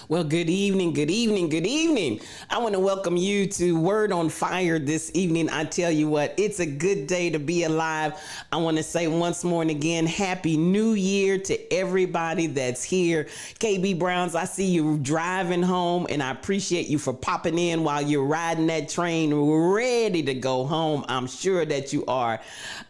Well, good evening, good evening, good evening. I want to welcome you to Word on Fire this evening. I tell you what, it's a good day to be alive. I want to say once more and again, Happy New Year to everybody that's here. KB Browns, I see you driving home, and I appreciate you for popping in while you're riding that train ready to go home. I'm sure that you are.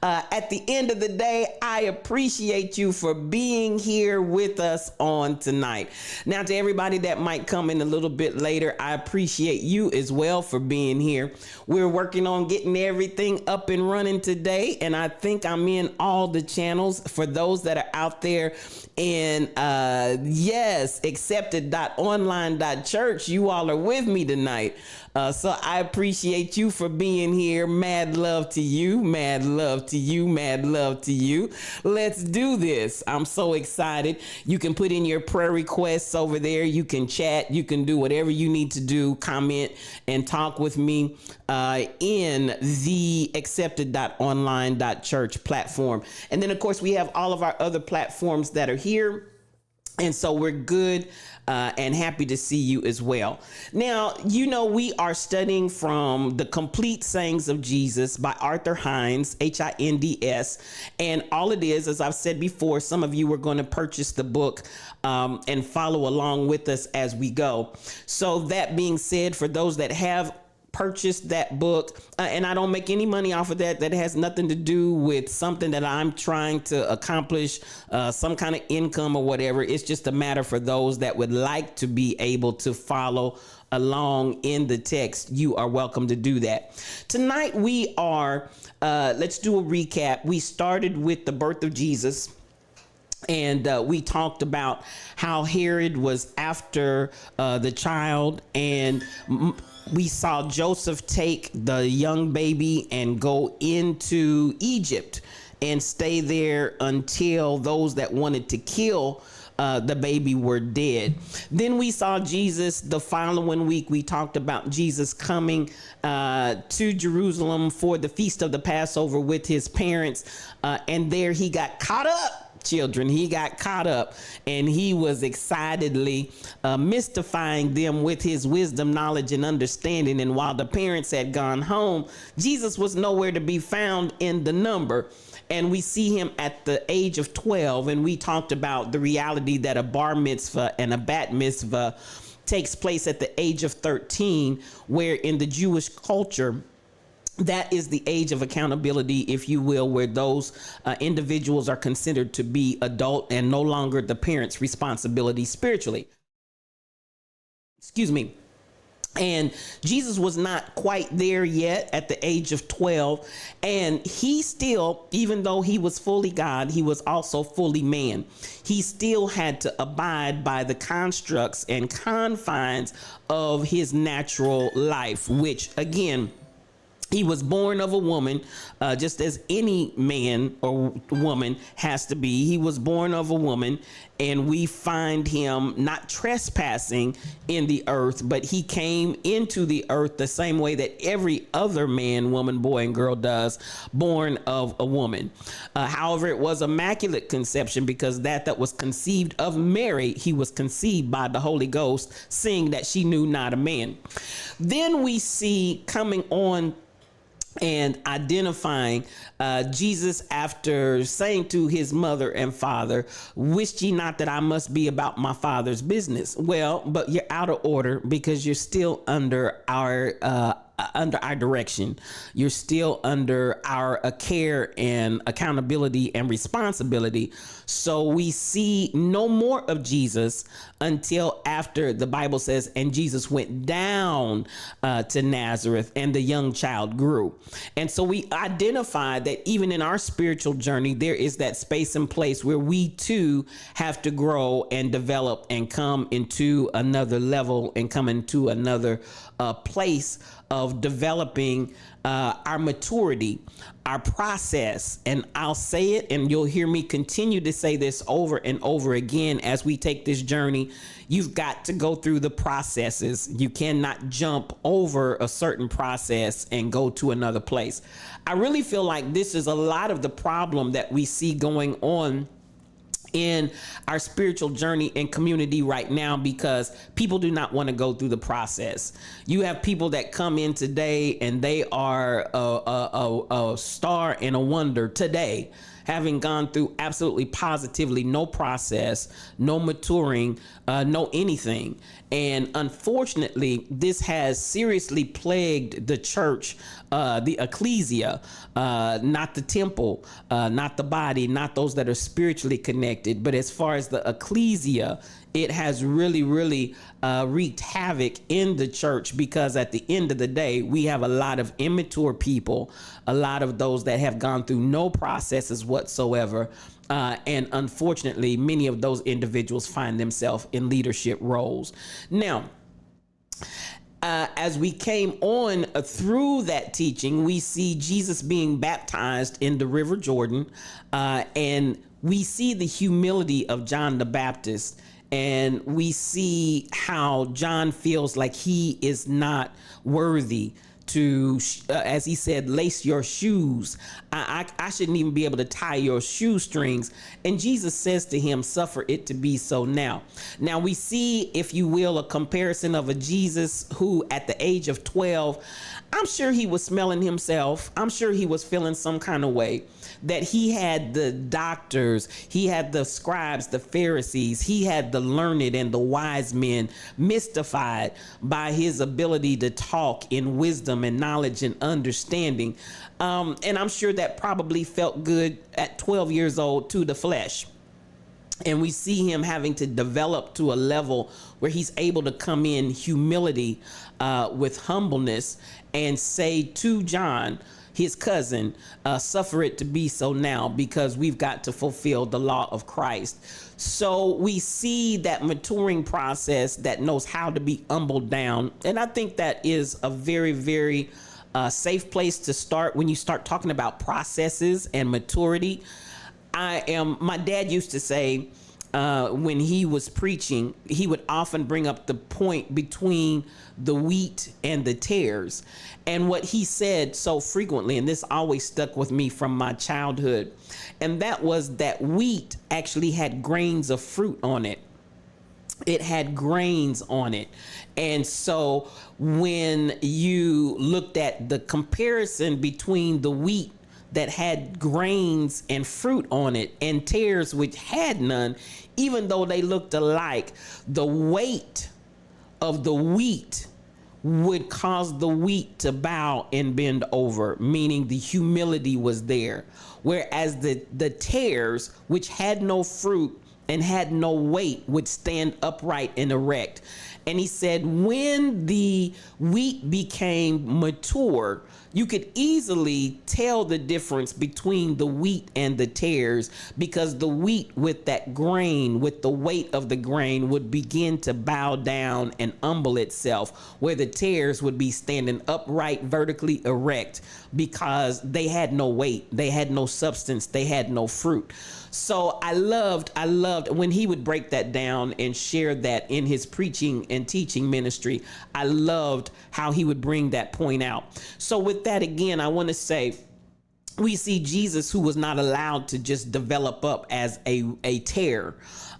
At the end of the day, I appreciate you for being here with us on tonight. Now, to everybody that might come in a little bit later, I appreciate you as well for being here. We're working on getting everything up and running today, and I think I'm in all the channels. For those that are out there in yes, Xccepted.online.church, you all are with me tonight. So I appreciate you for being here. Mad love to you, mad love to you, mad love to you. Let's do this. I'm so excited. You can put in your prayer requests over there. You can chat. You can do whatever you need to do. Comment and talk with me in the Xccepted.online.church platform. And then, of course, we have all of our other platforms that are here. And so we're good and happy to see you as well. Now, you know, we are studying from The Complete Sayings of Jesus by Arthur Hinds, Hinds. And all it is, as I've said before, some of you are going to purchase the book and follow along with us as we go. So that being said, for those that have purchased that book, and I don't make any money off of that. That has nothing to do with something that I'm trying to accomplish, some kind of income or whatever. It's just a matter for those that would like to be able to follow along in the text. You are welcome to do that. Tonight we are, let's do a recap. We started with the birth of Jesus. And we talked about how Herod was after the child, and we saw Joseph take the young baby and go into Egypt and stay there until those that wanted to kill the baby were dead. Then we saw Jesus the following week. We talked about Jesus coming to Jerusalem for the feast of the Passover with his parents, and there he got caught up. Children, he got caught up, and he was excitedly mystifying them with his wisdom, knowledge, and understanding. And while the parents had gone home, Jesus was nowhere to be found in the number. And we see him at the age of 12, and we talked about the reality that a bar mitzvah and a bat mitzvah takes place at the age of 13, where in the Jewish culture, that is the age of accountability, if you will, where those individuals are considered to be adult and no longer the parent's responsibility spiritually. Excuse me. And Jesus was not quite there yet at the age of 12. And he still, even though he was fully God, he was also fully man. He still had to abide by the constructs and confines of his natural life, which, again, he was born of a woman, just as any man or woman has to be. He was born of a woman, and we find him not trespassing in the earth, but he came into the earth the same way that every other man, woman, boy, and girl does, born of a woman. However, it was immaculate conception, because that was conceived of Mary, he was conceived by the Holy Ghost, seeing that she knew not a man. Then we see coming on and identifying Jesus after saying to his mother and father, "Wist ye not that I must be about my father's business?" Well, but you're out of order, because you're still under our direction. You're still under our care and accountability and responsibility. So we see no more of Jesus until after the Bible says, and Jesus went down to Nazareth, and the young child grew. And so we identify that even in our spiritual journey, there is that space and place where we too have to grow and develop and come into another level and come into another place of developing our maturity, our process. And I'll say it, and you'll hear me continue to say this over and over again as we take this journey. You've got to go through the processes. You cannot jump over a certain process and go to another place. I really feel like this is a lot of the problem that we see going on in our spiritual journey and community right now, because people do not want to go through the process. You have people that come in today and they are a star and a wonder today, having gone through absolutely positively no process, no maturing, no anything. And unfortunately, this has seriously plagued the church, the ecclesia, not the temple, not the body, not those that are spiritually connected. But as far as the ecclesia, it has really wreaked havoc in the church, because at the end of the day, we have a lot of immature people, a lot of those that have gone through no processes whatsoever. And unfortunately, many of those individuals find themselves in leadership roles. Now, as we came on through that teaching, we see Jesus being baptized in the River Jordan, and we see the humility of John the Baptist. And we see how John feels like he is not worthy to, as he said, lace your shoes. I shouldn't even be able to tie your shoestrings. And Jesus says to him, suffer it to be so now. Now we see, if you will, a comparison of a Jesus who at the age of 12, I'm sure he was smelling himself. I'm sure he was feeling some kind of way, that he had the doctors, he had the scribes, the Pharisees, he had the learned and the wise men mystified by his ability to talk in wisdom and knowledge and understanding. And I'm sure that probably felt good at 12 years old to the flesh. And we see him having to develop to a level where he's able to come in humility, with humbleness, and say to John, his cousin, suffer it to be so now, because we've got to fulfill the law of Christ. So we see that maturing process that knows how to be humbled down. And I think that is a very safe place to start when you start talking about processes and maturity. My dad used to say, when he was preaching, he would often bring up the point between the wheat and the tares. And what he said so frequently, and this always stuck with me from my childhood, and that was that wheat actually had grains of fruit on it. It had grains on it. And so when you looked at the comparison between the wheat that had grains and fruit on it and tares which had none, even though they looked alike, the weight of the wheat would cause the wheat to bow and bend over, meaning the humility was there. Whereas the tares, which had no fruit and had no weight, would stand upright and erect. And he said, when the wheat became mature, you could easily tell the difference between the wheat and the tares, because the wheat with that grain, with the weight of the grain, would begin to bow down and humble itself, where the tares would be standing upright, vertically erect, because they had no weight, they had no substance, they had no fruit. So I loved when he would break that down and share that in his preaching and teaching ministry. I loved how he would bring that point out. So with that, again, I want to say, we see Jesus, who was not allowed to just develop up as a tare.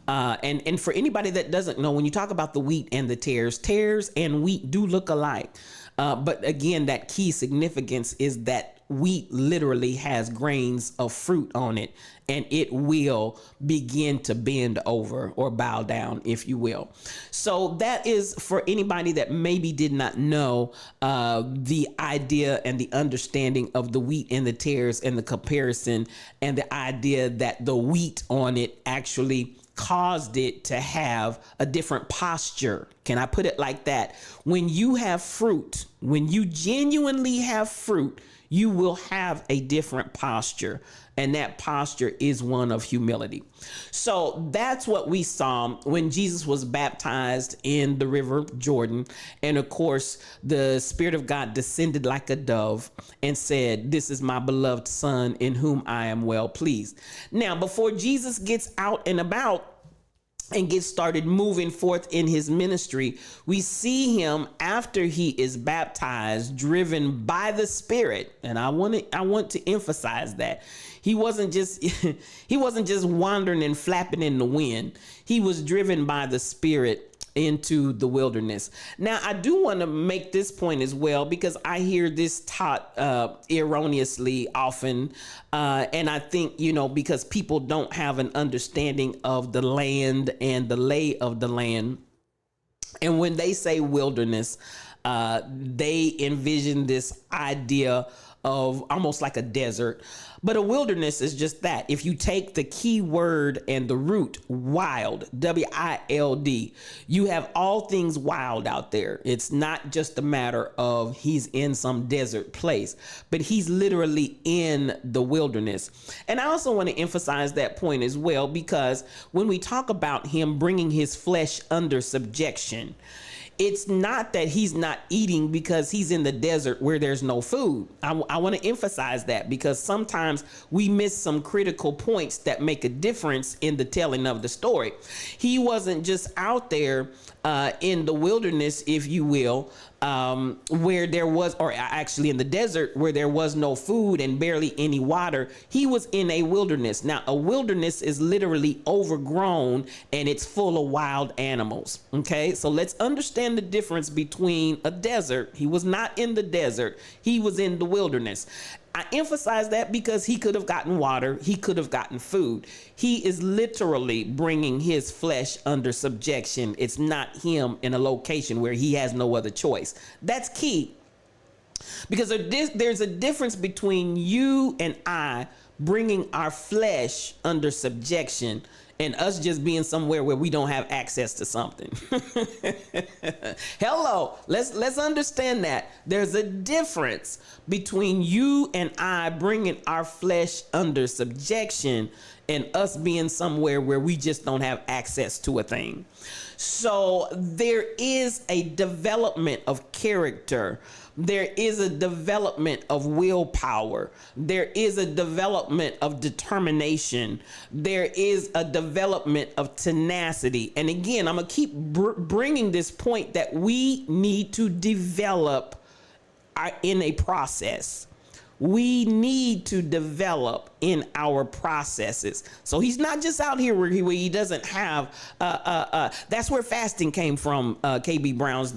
And for anybody that doesn't know, when you talk about the wheat and the tares and wheat do look alike. But again, that key significance is that wheat literally has grains of fruit on it, and it will begin to bend over or bow down, if you will. So that is for anybody that maybe did not know the idea and the understanding of the wheat and the tares and the comparison, and the idea that the wheat on it actually caused it to have a different posture. Can I put it like that? When you have fruit, when you genuinely have fruit, you will have a different posture. And that posture is one of humility. So that's what we saw when Jesus was baptized in the River Jordan. And of course, the Spirit of God descended like a dove and said, "This is my beloved Son in whom I am well pleased." Now, before Jesus gets out and about, and get started moving forth in his ministry, we see him after he is baptized, driven by the Spirit. And I want to emphasize that he wasn't just he wasn't just wandering and flapping in the wind. He was driven by the Spirit into the wilderness. Now, I do want to make this point as well, because I hear this taught erroneously often. And I think, because people don't have an understanding of the land and the lay of the land. And when they say wilderness, they envision this idea of almost like a desert. But a wilderness is just that. If you take the key word and the root, wild, W-I-L-D, you have all things wild out there. It's not just a matter of he's in some desert place, but he's literally in the wilderness. And I also want to emphasize that point as well, because when we talk about him bringing his flesh under subjection, it's not that he's not eating because he's in the desert where there's no food. I want to emphasize that, because sometimes we miss some critical points that make a difference in the telling of the story. He wasn't just out there in the wilderness, if you will, where there was, or actually in the desert where there was no food and barely any water. He was in a wilderness. Now, a wilderness is literally overgrown and it's full of wild animals. Okay, so let's understand the difference between a desert. He was not in the desert. He was in the wilderness. I emphasize that because he could have gotten water. He could have gotten food. He is literally bringing his flesh under subjection. It's not him in a location where he has no other choice. That's key, because there's a difference between you and I bringing our flesh under subjection and us just being somewhere where we don't have access to something. Hello, let's understand that. There's a difference between you and I bringing our flesh under subjection and us being somewhere where we just don't have access to a thing. So there is a development of character. There is a development of willpower. There is a development of determination. There is a development of tenacity. And again, I'm going to keep bringing this point that we need to develop in a process. We need to develop in our processes. So he's not just out here where he doesn't have. That's where fasting came from. KB Brown's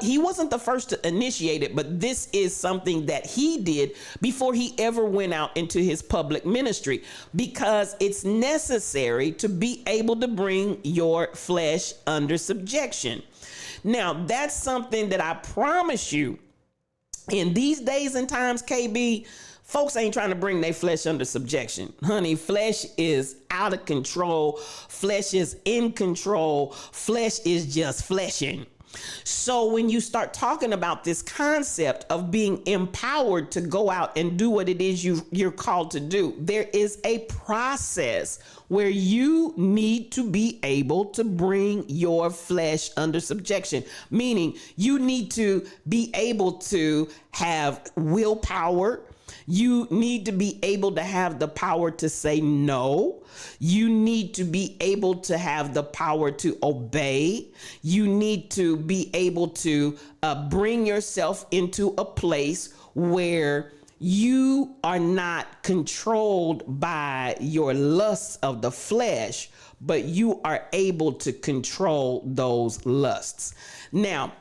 he wasn't the first to initiate it, but this is something that he did before he ever went out into his public ministry, because it's necessary to be able to bring your flesh under subjection. Now, that's something that I promise you. In these days and times, KB, folks ain't trying to bring their flesh under subjection. Honey, flesh is out of control. Flesh is in control. Flesh is just fleshing. So when you start talking about this concept of being empowered to go out and do what it is you're called to do, there is a process where you need to be able to bring your flesh under subjection, meaning you need to be able to have willpower. You need to be able to have the power to say no. You need to be able to have the power to obey. You need to be able to bring yourself into a place where you are not controlled by your lusts of the flesh, but you are able to control those lusts. Now,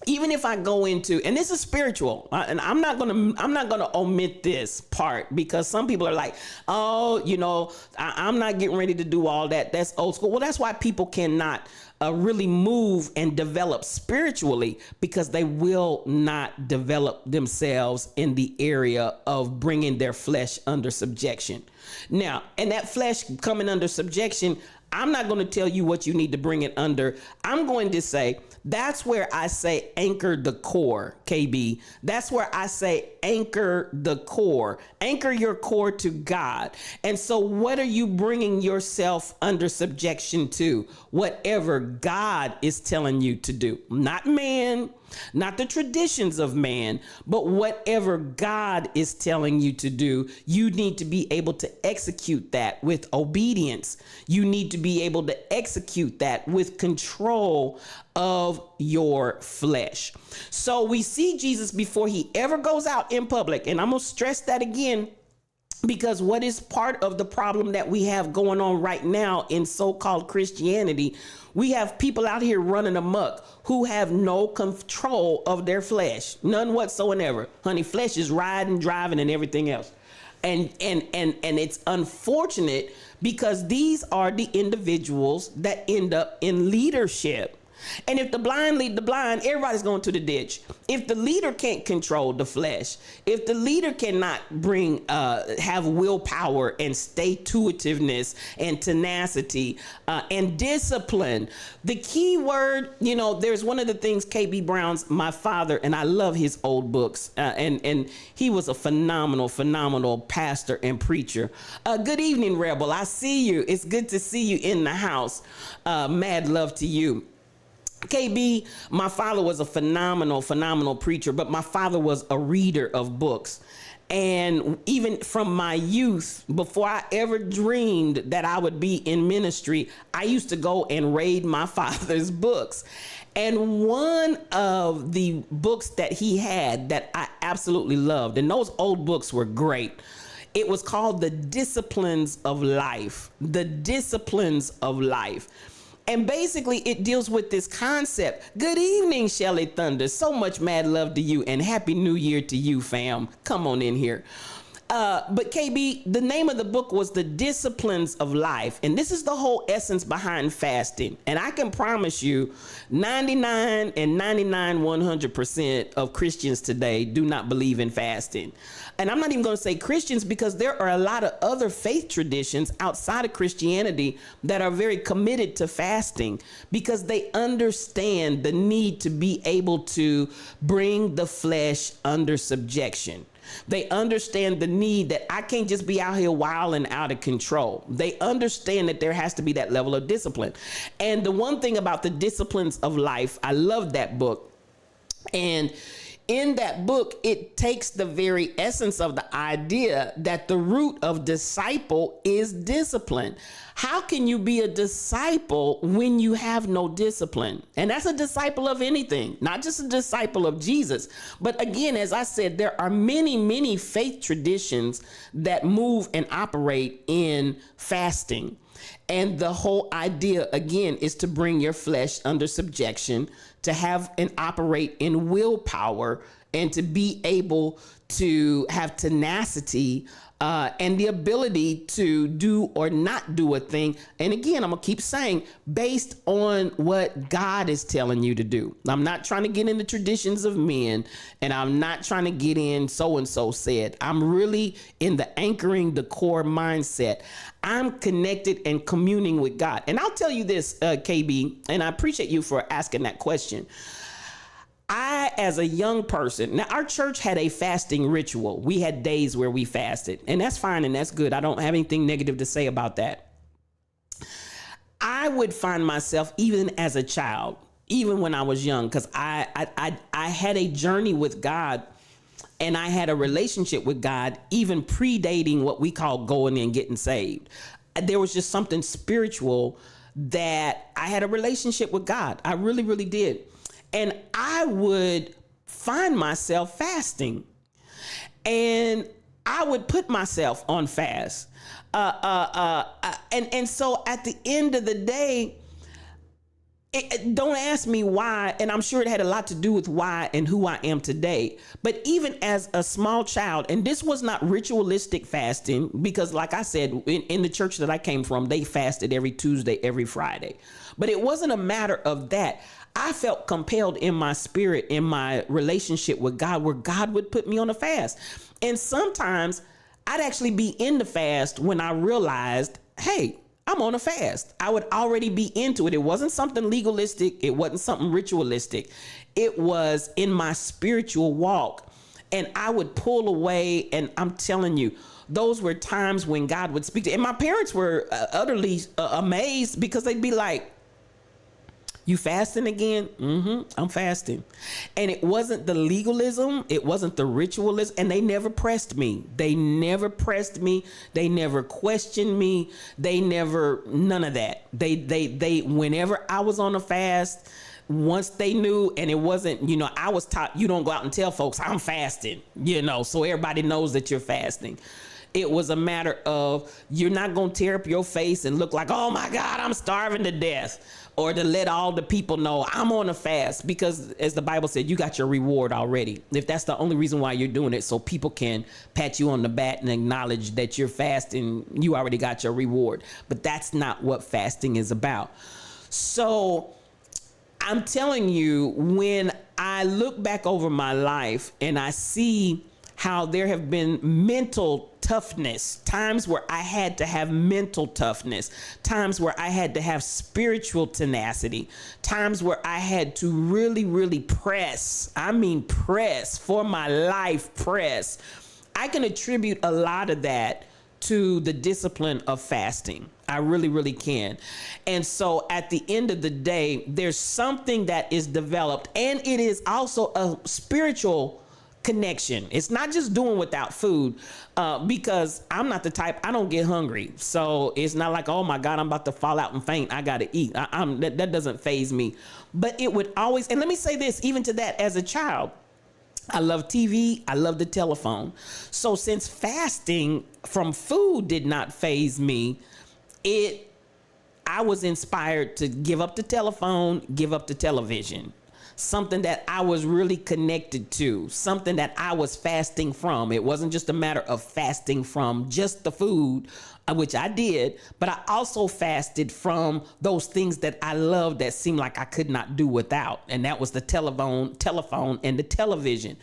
even if I go into, and this is spiritual, and I'm not gonna omit this part, because some people are like, oh, I'm not getting ready to do all that. That's old school. Well, that's why people cannot really move and develop spiritually, because they will not develop themselves in the area of bringing their flesh under subjection. Now, and that flesh coming under subjection, I'm not going to tell you what you need to bring it under. I'm going to say, that's where I say anchor the core, KB. That's where I say anchor the core, anchor your core to God. And so what are you bringing yourself under subjection to? Whatever God is telling you to do, not man, not the traditions of man, but whatever God is telling you to do, you need to be able to execute that with obedience. You need to be able to execute that with control of your flesh. So we see Jesus before he ever goes out in public. And I'm going to stress that again, because what is part of the problem that we have going on right now in so-called Christianity, we have people out here running amok who have no control of their flesh, none whatsoever. Honey, flesh is riding, driving, and everything else. And it's unfortunate because these are the individuals that end up in leadership. And if the blind lead the blind, everybody's going to the ditch. If the leader can't control the flesh, if the leader cannot have willpower and stay-to-itiveness and tenacity and discipline, the key word, there's one of the things KB Brown's, my father, and I love his old books, and he was a phenomenal pastor and preacher. Good evening, Rebel. I see you. It's good to see you in the house. Mad love to you. KB, my father was a phenomenal preacher, but my father was a reader of books. And even from my youth, before I ever dreamed that I would be in ministry, I used to go and raid my father's books. And one of the books that he had that I absolutely loved, and those old books were great, it was called The Disciplines of Life. The Disciplines of Life. And basically, it deals with this concept. Good evening, Shelly Thunder. So much mad love to you, and Happy New Year to you, fam. Come on in here. But KB, the name of the book was The Disciplines of Life. And this is the whole essence behind fasting. And I can promise you 100% of Christians today do not believe in fasting. And I'm not even going to say Christians, because there are a lot of other faith traditions outside of Christianity that are very committed to fasting because they understand the need to be able to bring the flesh under subjection. They understand the need that I can't just be out here wild and out of control. They understand that there has to be that level of discipline. And the one thing about The Disciplines of Life, I love that book. And in that book, it takes the very essence of the idea that the root of disciple is discipline. How can you be a disciple when you have no discipline? And that's a disciple of anything, not just a disciple of Jesus. But again, as I said, there are many faith traditions that move and operate in fasting. And the whole idea, again, is to bring your flesh under subjection, to have and operate in willpower, and to be able to have tenacity and the ability to do or not do a thing. And again, I'm going to keep saying, based on what God is telling you to do. I'm not trying to get into traditions of men, and I'm not trying to get in so-and-so said. I'm really in the anchoring the core mindset. I'm connected and communing with God. And I'll tell you this, KB, and I appreciate you for asking that question. I, as a young person, now our church had a fasting ritual. We had days where we fasted, and that's fine and that's good. I don't have anything negative to say about that. I would find myself, even as a child, even when I was young, because I had a journey with God, and I had a relationship with God even predating what we call going and getting saved. There was just something spiritual that I had a relationship with God. I really did. And I would find myself fasting, and I would put myself on fast. And so at the end of the day, don't ask me why, and I'm sure it had a lot to do with why and who I am today. But even as a small child, and this was not ritualistic fasting, because like I said, in the church that I came from, they fasted every Tuesday, every Friday. But it wasn't a matter of that. I felt compelled in my spirit, in my relationship with God, where God would put me on a fast. And sometimes I'd actually be in the fast when I realized, hey, I'm on a fast. I would already be into it. It wasn't something legalistic. It wasn't something ritualistic. It was in my spiritual walk. And I would pull away, and I'm telling you, those were times when God would speak to, and my parents were utterly amazed, because they'd be like, "You fasting again?" I'm fasting. And it wasn't the legalism. It wasn't the ritualism. And they never pressed me. They never pressed me. They never questioned me. They never, none of that. They, whenever I was on a fast, once they knew, and it wasn't, I was taught, you don't go out and tell folks I'm fasting, so everybody knows that you're fasting. It was a matter of, you're not going to tear up your face and look like, oh my God, I'm starving to death, or to let all the people know I'm on a fast, because as the Bible said, you got your reward already. If that's the only reason why you're doing it, so people can pat you on the back and acknowledge that you're fasting, you already got your reward. But that's not what fasting is about. So I'm telling you, when I look back over my life and I see how there have been mental toughness, times where I had to have mental toughness, times where I had to have spiritual tenacity, times where I had to really, really press for my life, press. I can attribute a lot of that to the discipline of fasting. I really, really can. And so at the end of the day, there's something that is developed, and it is also a spiritual connection. It's not just doing without food, because I'm not the type, I don't get hungry. So it's not like, oh my God, I'm about to fall out and faint, I got to eat. That doesn't faze me. But it would always, and let me say this, even to that, as a child, I love TV. I love the telephone. So since fasting from food did not faze me, I was inspired to give up the telephone, give up the television. Something that I was really connected to, something that I was fasting from. It wasn't just a matter of fasting from just the food, which I did, but I also fasted from those things that I loved that seemed like I could not do without. And that was the telephone and the television.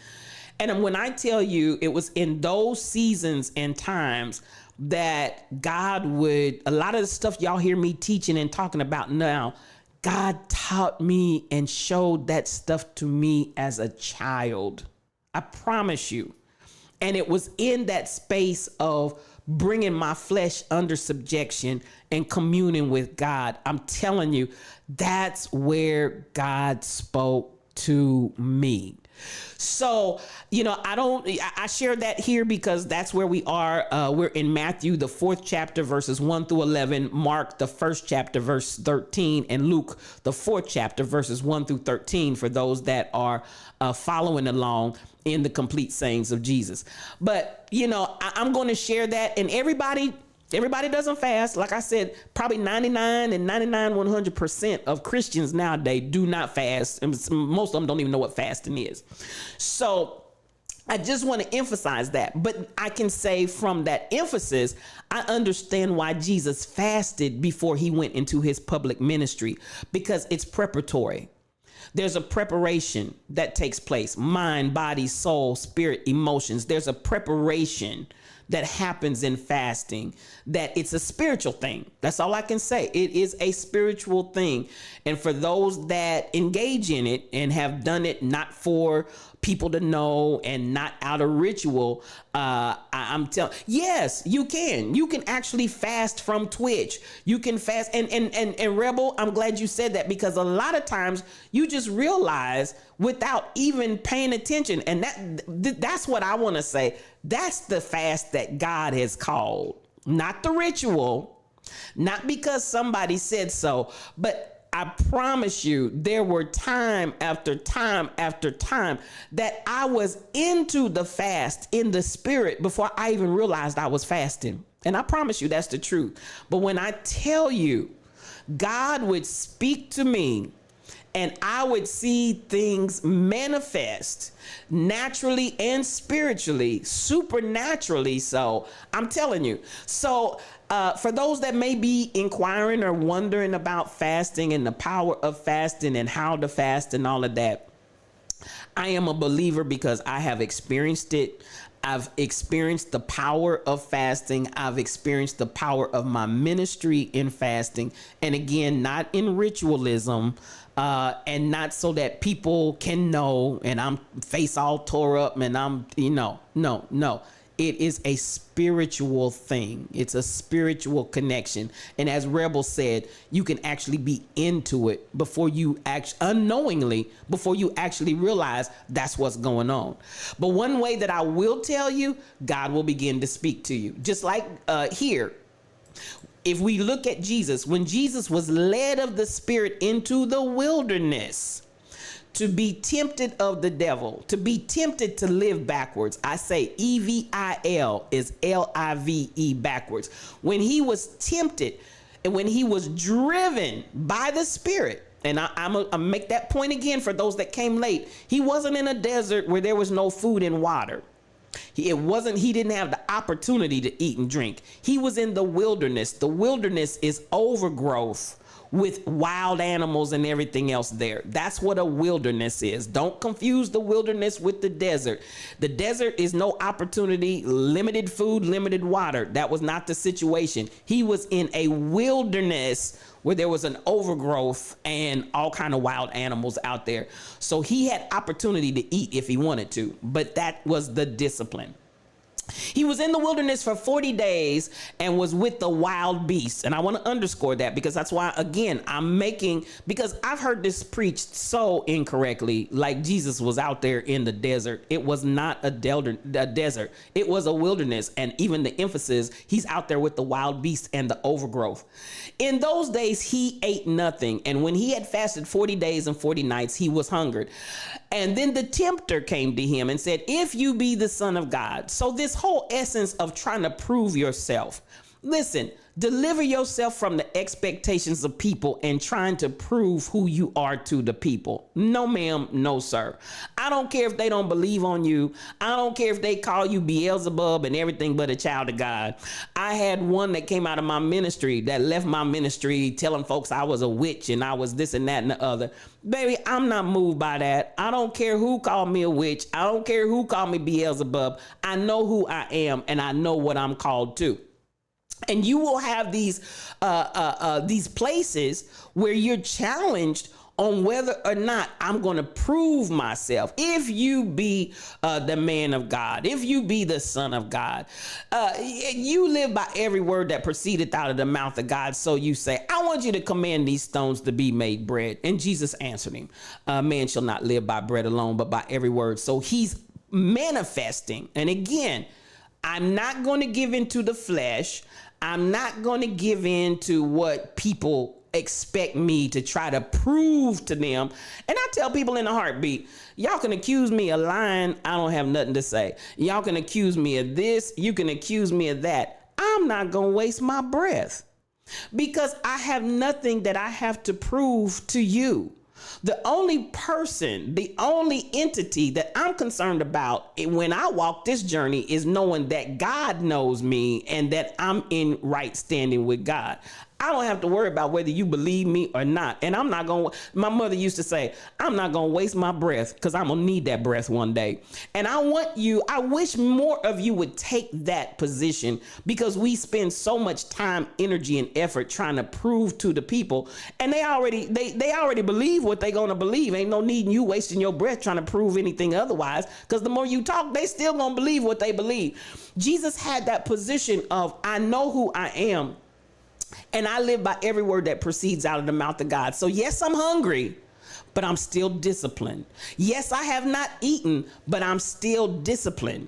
And when I tell you, it was in those seasons and times that God would, a lot of the stuff y'all hear me teaching and talking about now, God taught me and showed that stuff to me as a child. I promise you. And it was in that space of bringing my flesh under subjection and communing with God. I'm telling you, that's where God spoke to me. So, I share that here because that's where we are. We're in Matthew, the 4th chapter, verses 1 through 11, Mark, the 1st chapter, verse 13, and Luke, the 4th chapter, verses 1 through 13, for those that are following along in the complete sayings of Jesus. But, I'm going to share that, and everybody doesn't fast. Like I said, probably 100% of Christians nowadays do not fast. And most of them don't even know what fasting is. So I just want to emphasize that. But I can say from that emphasis, I understand why Jesus fasted before he went into his public ministry, because it's preparatory. There's a preparation that takes place. Mind, body, soul, spirit, emotions. There's a preparation that happens in fasting, that it's a spiritual thing. That's all I can say. It is a spiritual thing. And for those that engage in it and have done it not for people to know and not out of ritual, I'm telling, yes, you can actually fast from Twitch. You can fast. And Rebel, I'm glad you said that, because a lot of times you just realize without even paying attention. And that's what I want to say. That's the fast that God has called, not the ritual, not because somebody said so, but I promise you, there were time after time after time that I was into the fast in the spirit before I even realized I was fasting. And I promise you, that's the truth. But when I tell you, God would speak to me and I would see things manifest naturally and spiritually, supernaturally. So I'm telling you. So for those that may be inquiring or wondering about fasting and the power of fasting and how to fast and all of that, I am a believer because I have experienced it. I've experienced the power of fasting. I've experienced the power of my ministry in fasting. And again, not in ritualism, and not so that people can know and I'm face all tore up and I'm, no. It is a spiritual thing. It's a spiritual connection. And as Rebel said, you can actually be into it before you unknowingly, before you actually realize that's what's going on. But one way that I will tell you, God will begin to speak to you. Just like here, if we look at Jesus, when Jesus was led of the Spirit into the wilderness, to be tempted of the devil, to be tempted to live backwards. I say EVIL is LIVE backwards. When he was tempted and when he was driven by the Spirit, and I'm gonna make that point again for those that came late. He wasn't in a desert where there was no food and water. He didn't have the opportunity to eat and drink. He was in the wilderness. The wilderness is overgrowth with wild animals and everything else there. That's what a wilderness is. Don't confuse the wilderness with the desert. The desert is no opportunity, limited food, limited water. That was not the situation. He was in a wilderness where there was an overgrowth and all kind of wild animals out there. So he had opportunity to eat if he wanted to, but that was the discipline. He was in the wilderness for 40 days and was with the wild beasts. And I want to underscore that because that's why, again, because I've heard this preached so incorrectly, like Jesus was out there in the desert. It was not a desert. It was a wilderness. And even the emphasis, he's out there with the wild beasts and the overgrowth. In those days, he ate nothing. And when he had fasted 40 days and 40 nights, he was hungered. And then the tempter came to him and said, if you be the Son of God. So this whole essence of trying to prove yourself. Listen, deliver yourself from the expectations of people and trying to prove who you are to the people. No, ma'am. No, sir. I don't care if they don't believe on you. I don't care if they call you Beelzebub and everything but a child of God. I had one that came out of my ministry that left my ministry telling folks I was a witch and I was this and that and the other. Baby, I'm not moved by that. I don't care who called me a witch. I don't care who called me Beelzebub. I know who I am and I know what I'm called to. And you will have these places where you're challenged on whether or not I'm going to prove myself. If you be the man of God, if you be the Son of God, you live by every word that proceedeth out of the mouth of God. So you say, I want you to command these stones to be made bread. And Jesus answered him, man shall not live by bread alone, but by every word. So he's manifesting. And again, I'm not going to give into the flesh. I'm not going to give in to what people expect me to try to prove to them. And I tell people in a heartbeat, y'all can accuse me of lying. I don't have nothing to say. Y'all can accuse me of this. You can accuse me of that. I'm not going to waste my breath because I have nothing that I have to prove to you. The only person, the only entity that I'm concerned about when I walk this journey is knowing that God knows me and that I'm in right standing with God. I don't have to worry about whether you believe me or not. And I'm not going to, my mother used to say, I'm not going to waste my breath because I'm going to need that breath one day. And I wish more of you would take that position because we spend so much time, energy, and effort trying to prove to the people. And they already believe what they're going to believe. Ain't no need in you wasting your breath trying to prove anything otherwise because the more you talk, they still going to believe what they believe. Jesus had that position of, I know who I am. And I live by every word that proceeds out of the mouth of God. So yes, I'm hungry, but I'm still disciplined. Yes, I have not eaten, but I'm still disciplined.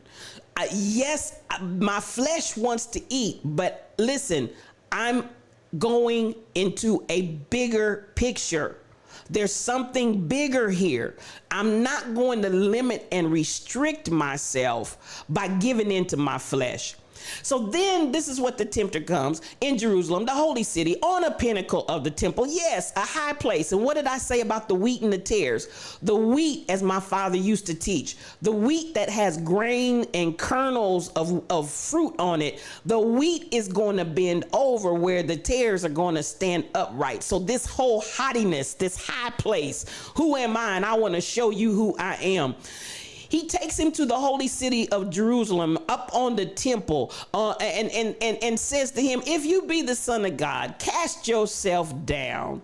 Yes, my flesh wants to eat, but listen, I'm going into a bigger picture. There's something bigger here. I'm not going to limit and restrict myself by giving into my flesh. So then this is what the tempter comes in Jerusalem, the holy city, on a pinnacle of the temple. Yes, a high place. And what did I say about the wheat and the tares? The wheat, as my father used to teach, the wheat that has grain and kernels of fruit on it, the wheat is going to bend over where the tares are going to stand upright. So this whole haughtiness, this high place, who am I? And I want to show you who I am. He takes him to the holy city of Jerusalem, up on the temple, and says to him, if you be the Son of God, cast yourself down,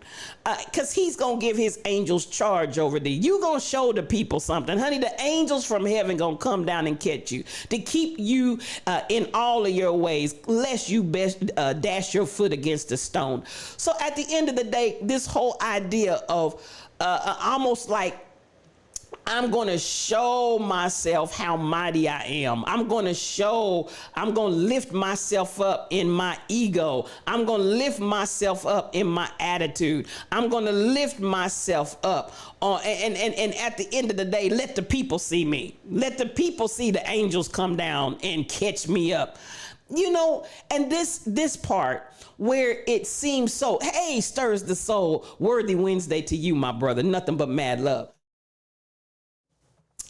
because he's going to give his angels charge over thee. You going to show the people something. Honey, the angels from heaven going to come down and catch you to keep you in all of your ways, lest you dash your foot against a stone. So at the end of the day, this whole idea of almost like, I'm going to show myself how mighty I am. I'm going to lift myself up in my ego. I'm going to lift myself up in my attitude. I'm going to lift myself up. And at the end of the day, let the people see me. Let the people see the angels come down and catch me up. You know, and this part where it seems so, hey, stirs the soul, worthy Wednesday to you, my brother, nothing but mad love.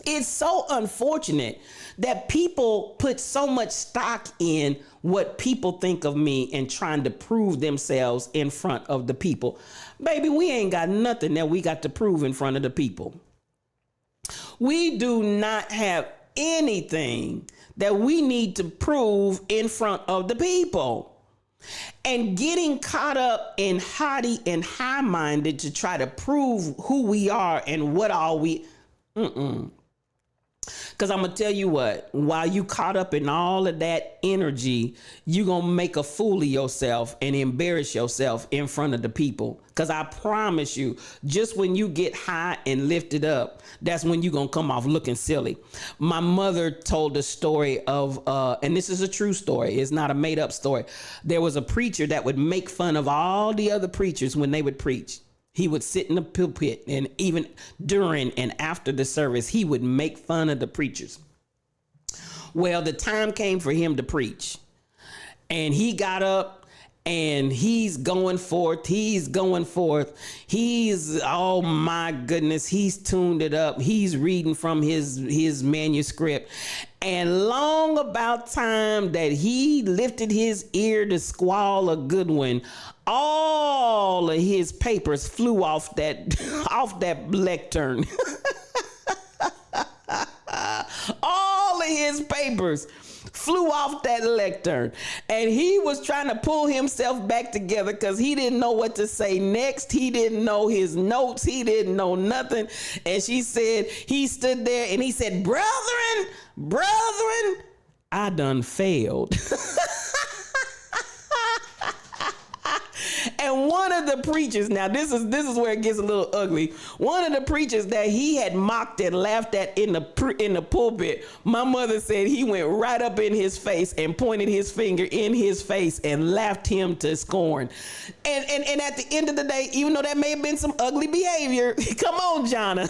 It's so unfortunate that people put so much stock in what people think of me and trying to prove themselves in front of the people. Baby, we ain't got nothing that we got to prove in front of the people. We do not have anything that we need to prove in front of the people. And getting caught up in haughty and high-minded to try to prove who we are and what are we. Because I'm going to tell you what, while you caught up in all of that energy, you're going to make a fool of yourself and embarrass yourself in front of the people. Because I promise you, just when you get high and lifted up, that's when you're going to come off looking silly. My mother told a story of, and this is a true story, it's not a made up story. There was a preacher that would make fun of all the other preachers when they would preach. He would sit in the pulpit, and even during and after the service, he would make fun of the preachers. Well, the time came for him to preach, and he got up and he's going forth. He's, oh my goodness, he's tuned it up. He's reading from his manuscript. And long about time that he lifted his ear to squall a good one, all of his papers flew off that lectern. All of his papers flew off that lectern, and he was trying to pull himself back together because he didn't know what to say next. He didn't know his notes. He didn't know nothing. And she said, he stood there and he said, brethren, I done failed. And one of the preachers, now this is where it gets a little ugly. One of the preachers that he had mocked and laughed at in the pulpit, my mother said he went right up in his face and pointed his finger in his face and laughed him to scorn. And at the end of the day, even though that may have been some ugly behavior, come on, Jonna.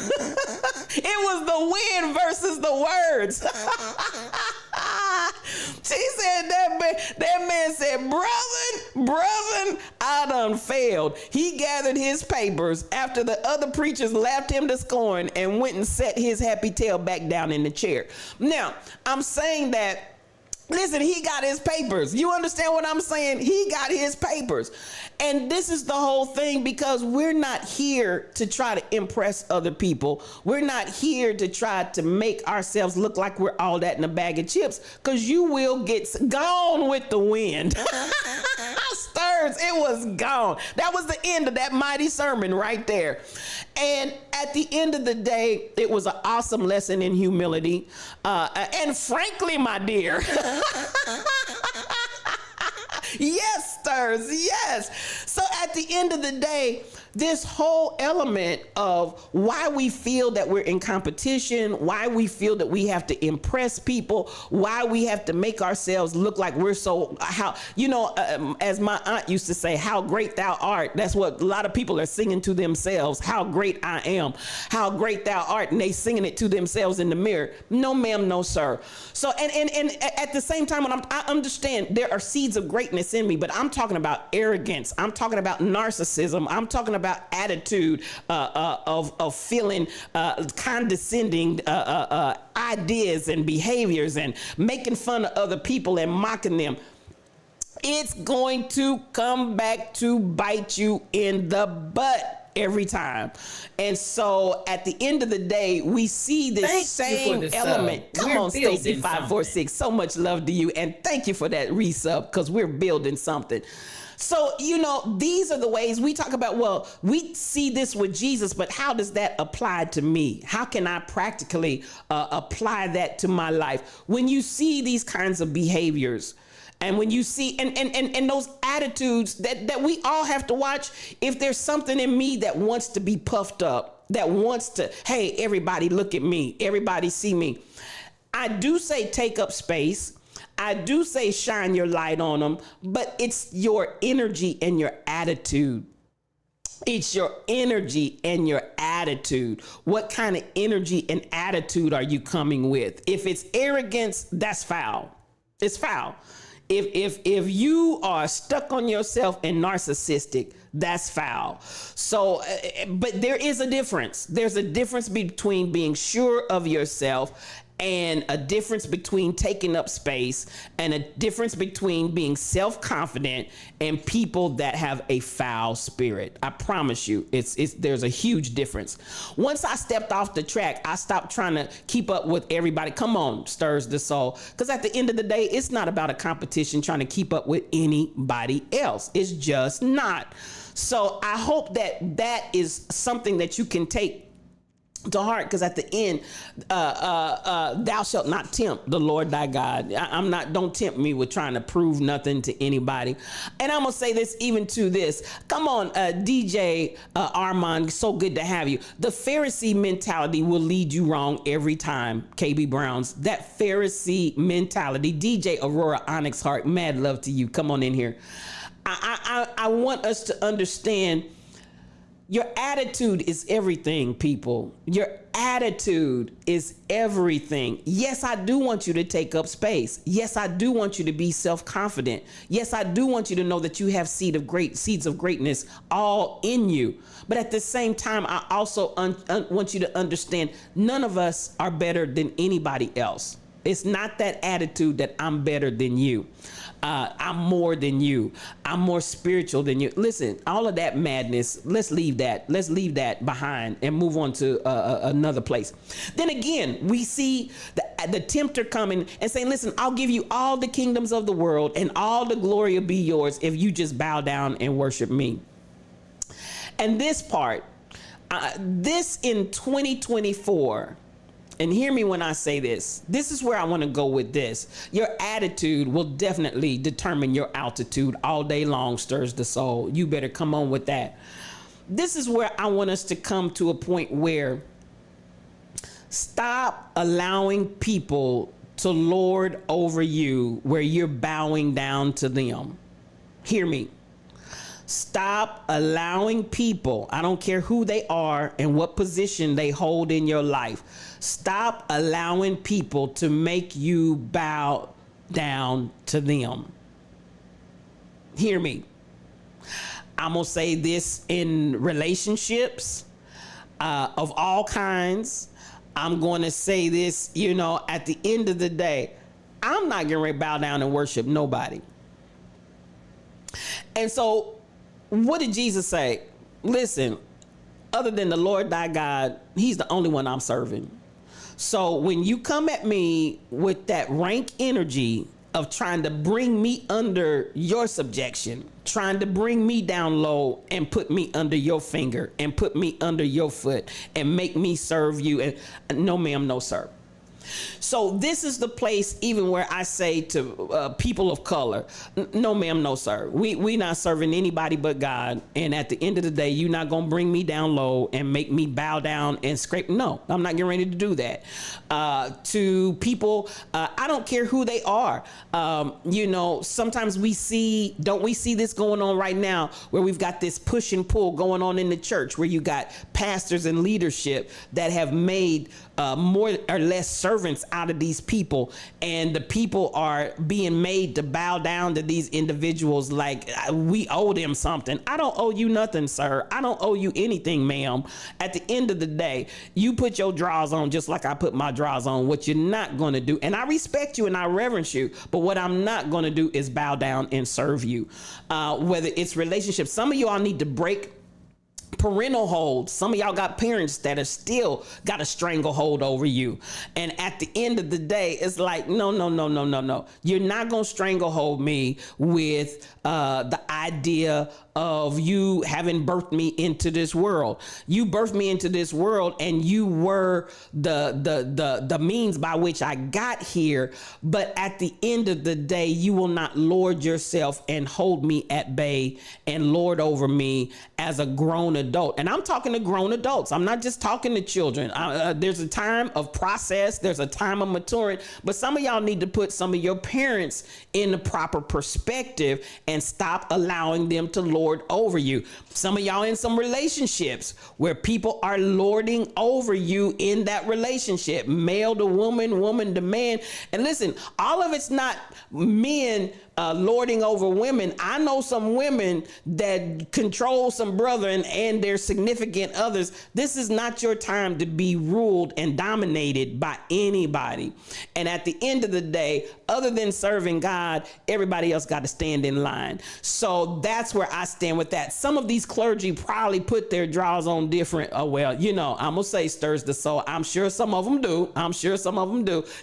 It was the wind versus the words. She said that man said, brethren, I done failed. He gathered his papers after the other preachers laughed him to scorn and went and set his happy tail back down in the chair. Now, I'm saying that, listen, he got his papers. You understand what I'm saying? He got his papers. And this is the whole thing, because we're not here to try to impress other people. We're not here to try to make ourselves look like we're all that in a bag of chips, because you will get gone with the wind. Stirs, it was gone. That was the end of that mighty sermon right there. And at the end of the day, it was an awesome lesson in humility. And frankly, my dear, yes, Stirs, yes. So at the end of the day, this whole element of why we feel that we're in competition, why we feel that we have to impress people, why we have to make ourselves look like we're so, as my aunt used to say, how great thou art. That's what a lot of people are singing to themselves. How great I am, how great thou art. And they singing it to themselves in the mirror. No, ma'am, no, sir. So, and at the same time, when I understand there are seeds of greatness in me, but I'm talking about arrogance. I'm talking about narcissism. I'm talking about attitude of feeling condescending ideas and behaviors and making fun of other people and mocking them. It's going to come back to bite you in the butt every time. And so at the end of the day, we see this same element. Come on, Stacy 546. So much love to you. And thank you for that resub, because we're building something. So, these are the ways we talk about, well, we see this with Jesus, but how does that apply to me? How can I practically apply that to my life? When you see these kinds of behaviors, and when you see, and those attitudes that we all have to watch, if there's something in me that wants to be puffed up, that wants to, hey, everybody look at me, everybody see me. I do say take up space. I do say shine your light on them, but it's your energy and your attitude. It's your energy and your attitude. What kind of energy and attitude are you coming with? If it's arrogance, that's foul. It's foul. If you are stuck on yourself and narcissistic, that's foul. So, but there is a difference. There's a difference between being sure of yourself and a difference between taking up space, and a difference between being self-confident and people that have a foul spirit. I promise you, there's a huge difference. Once I stepped off the track, I stopped trying to keep up with everybody. Come on, stirs the soul. Because at the end of the day, it's not about a competition trying to keep up with anybody else. It's just not. So I hope that is something that you can take to heart, because at the end, thou shalt not tempt the Lord thy God. Don't tempt me with trying to prove nothing to anybody. And I'm gonna say this even to this. Come on, DJ Armand, so good to have you. The Pharisee mentality will lead you wrong every time, KB Browns. That Pharisee mentality. DJ Aurora Onyx Heart, mad love to you. Come on in here. I want us to understand your attitude is everything, people. Your attitude is everything. Yes, I do want you to take up space. Yes, I do want you to be self-confident. Yes, I do want you to know that you have seeds of greatness all in you. But at the same time, I also want you to understand none of us are better than anybody else. It's not that attitude that I'm better than you. I'm more than you. I'm more spiritual than you. Listen, all of that madness, let's leave that. Let's leave that behind and move on to another place. Then again, we see the tempter coming and saying, listen, I'll give you all the kingdoms of the world and all the glory will be yours if you just bow down and worship me. And this part, this in 2024, and hear me when I say this. This is where I want to go with this. Your attitude will definitely determine your altitude all day long, stirs the soul. You better come on with that. This is where I want us to come to a point where stop allowing people to lord over you where you're bowing down to them. Hear me. Stop allowing people, I don't care who they are and what position they hold in your life. Stop allowing people to make you bow down to them. Hear me. I'm going to say this in relationships of all kinds. I'm going to say this, at the end of the day, I'm not getting ready to bow down and worship nobody. And so, what did Jesus say? Listen, other than the Lord thy God, he's the only one I'm serving. So when you come at me with that rank energy of trying to bring me under your subjection, trying to bring me down low and put me under your finger and put me under your foot and make me serve you, and no ma'am, no sir. So this is the place even where I say to people of color, no ma'am, no sir. We not serving anybody but God. And at the end of the day, you're not going to bring me down low and make me bow down and scrape. No, I'm not getting ready to do that. To people, I don't care who they are. Sometimes don't we see this going on right now where we've got this push and pull going on in the church where you got pastors and leadership that have made more or less servants out of these people, and the people are being made to bow down to these individuals like we owe them something. I don't owe you nothing, sir. I don't owe you anything, ma'am. At the end of the day, you put your drawers on just like I put my drawers on. What you're not going to do, and I respect you and I reverence you, but what I'm not going to do is bow down and serve you. Whether it's relationships, some of y'all need to break parental hold. Some of y'all got parents that are still got a stranglehold over you. And at the end of the day, it's like, no. You're not going to stranglehold me with the idea of you having birthed me into this world. You birthed me into this world and you were the means by which I got here. But at the end of the day, you will not lord yourself and hold me at bay and lord over me as a grown adult. And I'm talking to grown adults. I'm not just talking to children. There's a time of process. There's a time of maturing. But some of y'all need to put some of your parents in the proper perspective and stop allowing them to lord over you. Some of y'all in some relationships where people are lording over you in that relationship, male to woman, woman to man. And listen, all of it's not men lording over women. I know some women that control some brethren and their significant others. This is not your time to be ruled and dominated by anybody. And at the end of the day, other than serving God, everybody else got to stand in line. So that's where I stand with that. Some of these clergy probably put their drawers on different. I'm going to say stirs the soul. I'm sure some of them do.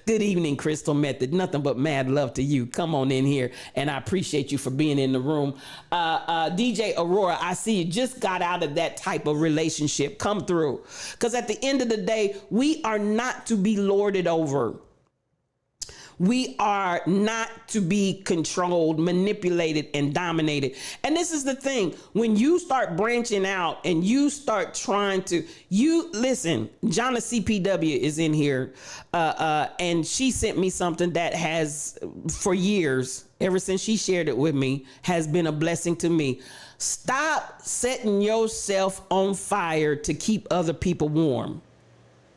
Good evening, Crystal Method. Nothing but mad love to you. Come on in here. And I appreciate you for being in the room. DJ Aurora, I see you just got out of that type of relationship. Come through. Because at the end of the day, we are not to be lorded over. We are not to be controlled, manipulated, and dominated. And this is the thing. When you start branching out and you start trying to, listen, Jonna CPW is in here. And she sent me something that has, for years, ever since she shared it with me, has been a blessing to me. Stop setting yourself on fire to keep other people warm.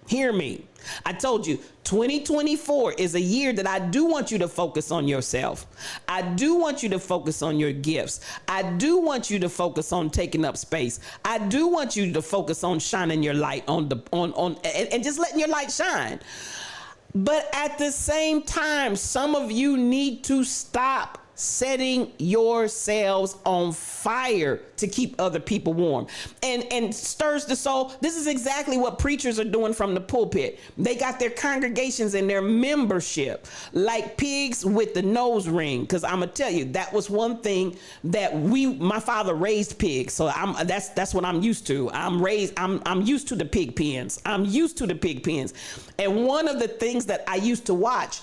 Hear me. I told you 2024 is a year that I do want you to focus on yourself. I do want you to focus on your gifts. I do want you to focus on taking up space. I do want you to focus on shining your light on just letting your light shine. But at the same time, some of you need to stop setting yourselves on fire to keep other people warm. And stirs the soul. This is exactly what preachers are doing from the pulpit. They got their congregations and their membership like pigs with the nose ring. Because I'm gonna tell you, that was one thing that my father raised pigs. So that's what I'm used to. I'm used to the pig pens. And one of the things that I used to watch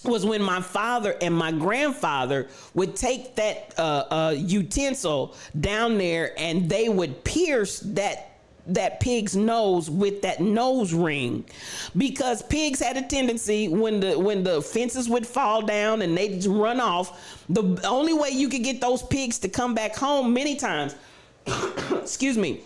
was when my father and my grandfather would take that utensil down there and they would pierce that pig's nose with that nose ring, because pigs had a tendency when the fences would fall down and they'd run off. The only way you could get those pigs to come back home many times, excuse me,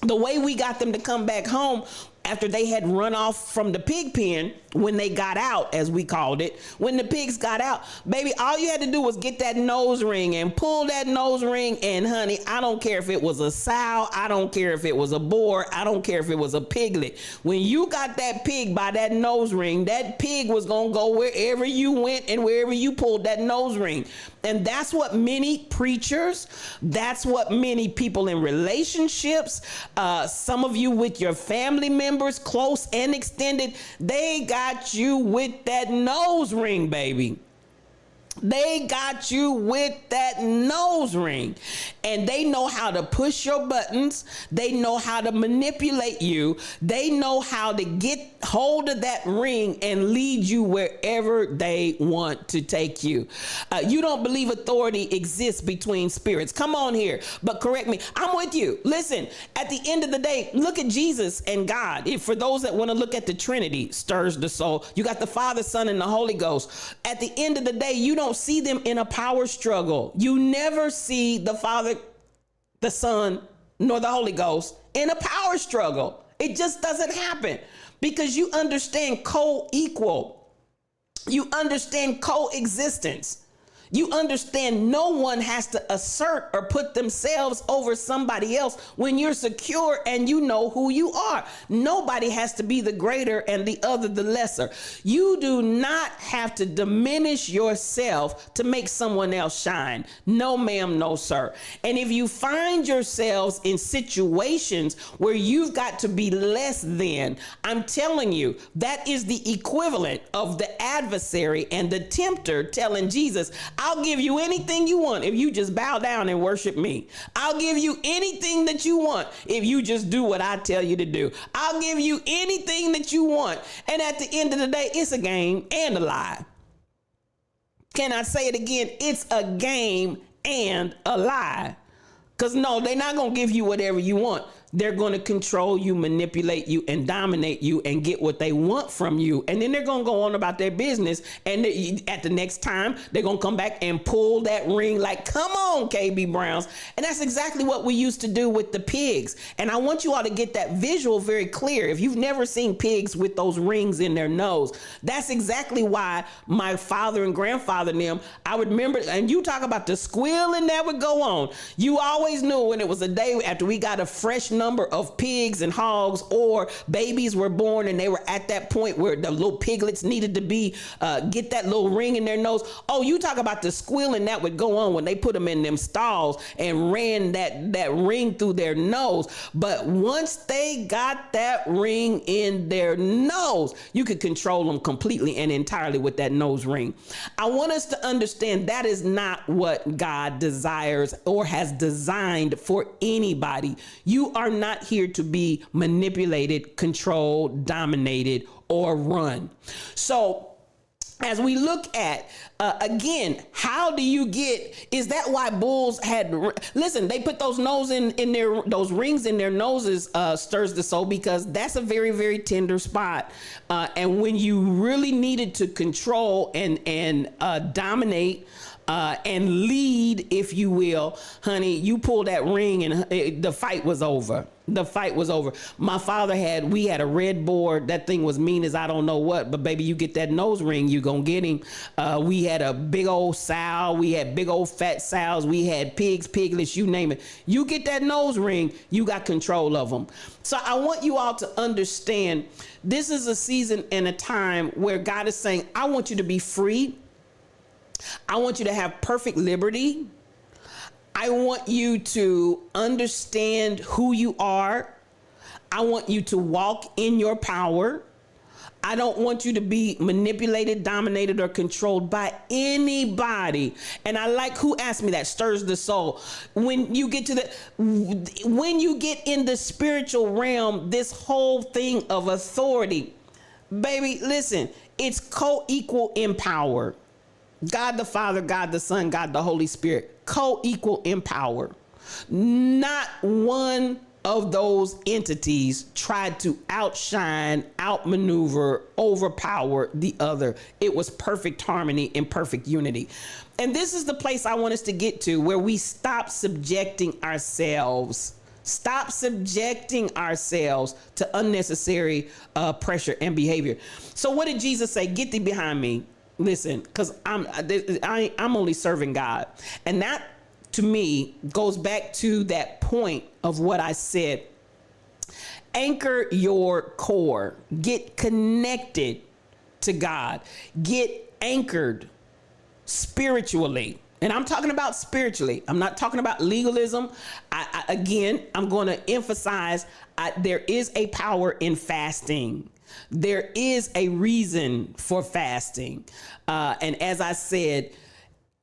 the way we got them to come back home after they had run off from the pig pen, when they got out, as we called it, when the pigs got out, baby, all you had to do was get that nose ring and pull that nose ring. And honey, I don't care if it was a sow, I don't care if it was a boar, I don't care if it was a piglet. When you got that pig by that nose ring, that pig was gonna go wherever you went and wherever you pulled that nose ring. And that's what many preachers, that's what many people in relationships, some of you with your family members, close and extended, they got you with that nose ring, baby. They got you with that nose ring, and they know how to push your buttons. They know how to manipulate you. They know how to get hold of that ring and lead you wherever they want to take you. You don't believe authority exists between spirits. Come on here, but correct me. I'm with you. Listen, at the end of the day, look at Jesus and God. For those that want to look at the Trinity, stirs the soul. You got the Father, Son, and the Holy Ghost. At the end of the day, you don't see them in a power struggle. You never see the Father, the Son, nor the Holy Ghost in a power struggle. It just doesn't happen, because you understand co-equal. You understand coexistence. You understand no one has to assert or put themselves over somebody else when you're secure and you know who you are. Nobody has to be the greater and the other the lesser. You do not have to diminish yourself to make someone else shine. No, ma'am, no, sir. And if you find yourselves in situations where you've got to be less than, I'm telling you, that is the equivalent of the adversary and the tempter telling Jesus, I'll give you anything you want if you just bow down and worship me. I'll give you anything that you want if you just do what I tell you to do. I'll give you anything that you want. And at the end of the day, it's a game and a lie. Can I say it again? It's a game and a lie. Because no, they're not going to give you whatever you want. They're going to control you, manipulate you, and dominate you and get what they want from you. And then they're going to go on about their business. And at the next time, they're going to come back and pull that ring like, come on, KB Browns. And that's exactly what we used to do with the pigs. And I want you all to get that visual very clear. If you've never seen pigs with those rings in their nose, that's exactly why my father and grandfather and them, I would remember, and you talk about the squealing that would go on. You always knew when it was a day after we got a fresh number of pigs and hogs, or babies were born and they were at that point where the little piglets needed to be get that little ring in their nose. Oh, you talk about the squealing that would go on when they put them in them stalls and ran that ring through their nose. But once they got that ring in their nose, you could control them completely and entirely with that nose ring. I want us to understand that is not what God desires or has designed for anybody. You are not here to be manipulated, controlled, dominated, or run. So as we look at, again, how do you get, is that why bulls had, listen, they put those those rings in their noses, stirs the soul, because that's a very, very tender spot. And when you really needed to control and dominate, and lead, if you will, honey, you pull that ring and the fight was over. The fight was over. My father we had a red board. That thing was mean as I don't know what, but baby, you get that nose ring, you gonna get him. We had a big old sow. We had big old fat sows. We had pigs, piglets, you name it. You get that nose ring, you got control of them. So I want you all to understand, this is a season and a time where God is saying, I want you to be free. I want you to have perfect liberty. I want you to understand who you are. I want you to walk in your power. I don't want you to be manipulated, dominated, or controlled by anybody. And I like who asked me that, stirs the soul. When you get when you get in the spiritual realm, this whole thing of authority, baby, listen, it's co-equal in power. God the Father, God the Son, God the Holy Spirit, co-equal in power. Not one of those entities tried to outshine, outmaneuver, overpower the other. It was perfect harmony and perfect unity. And this is the place I want us to get to, where we stop subjecting ourselves. Stop subjecting ourselves to unnecessary pressure and behavior. So what did Jesus say? Get thee behind me. Listen, because I'm only serving God. And that, to me, goes back to that point of what I said. Anchor your core. Get connected to God. Get anchored spiritually. And I'm talking about spiritually. I'm not talking about legalism. Again, I'm going to emphasize there is a power in fasting. There is a reason for fasting. And as I said,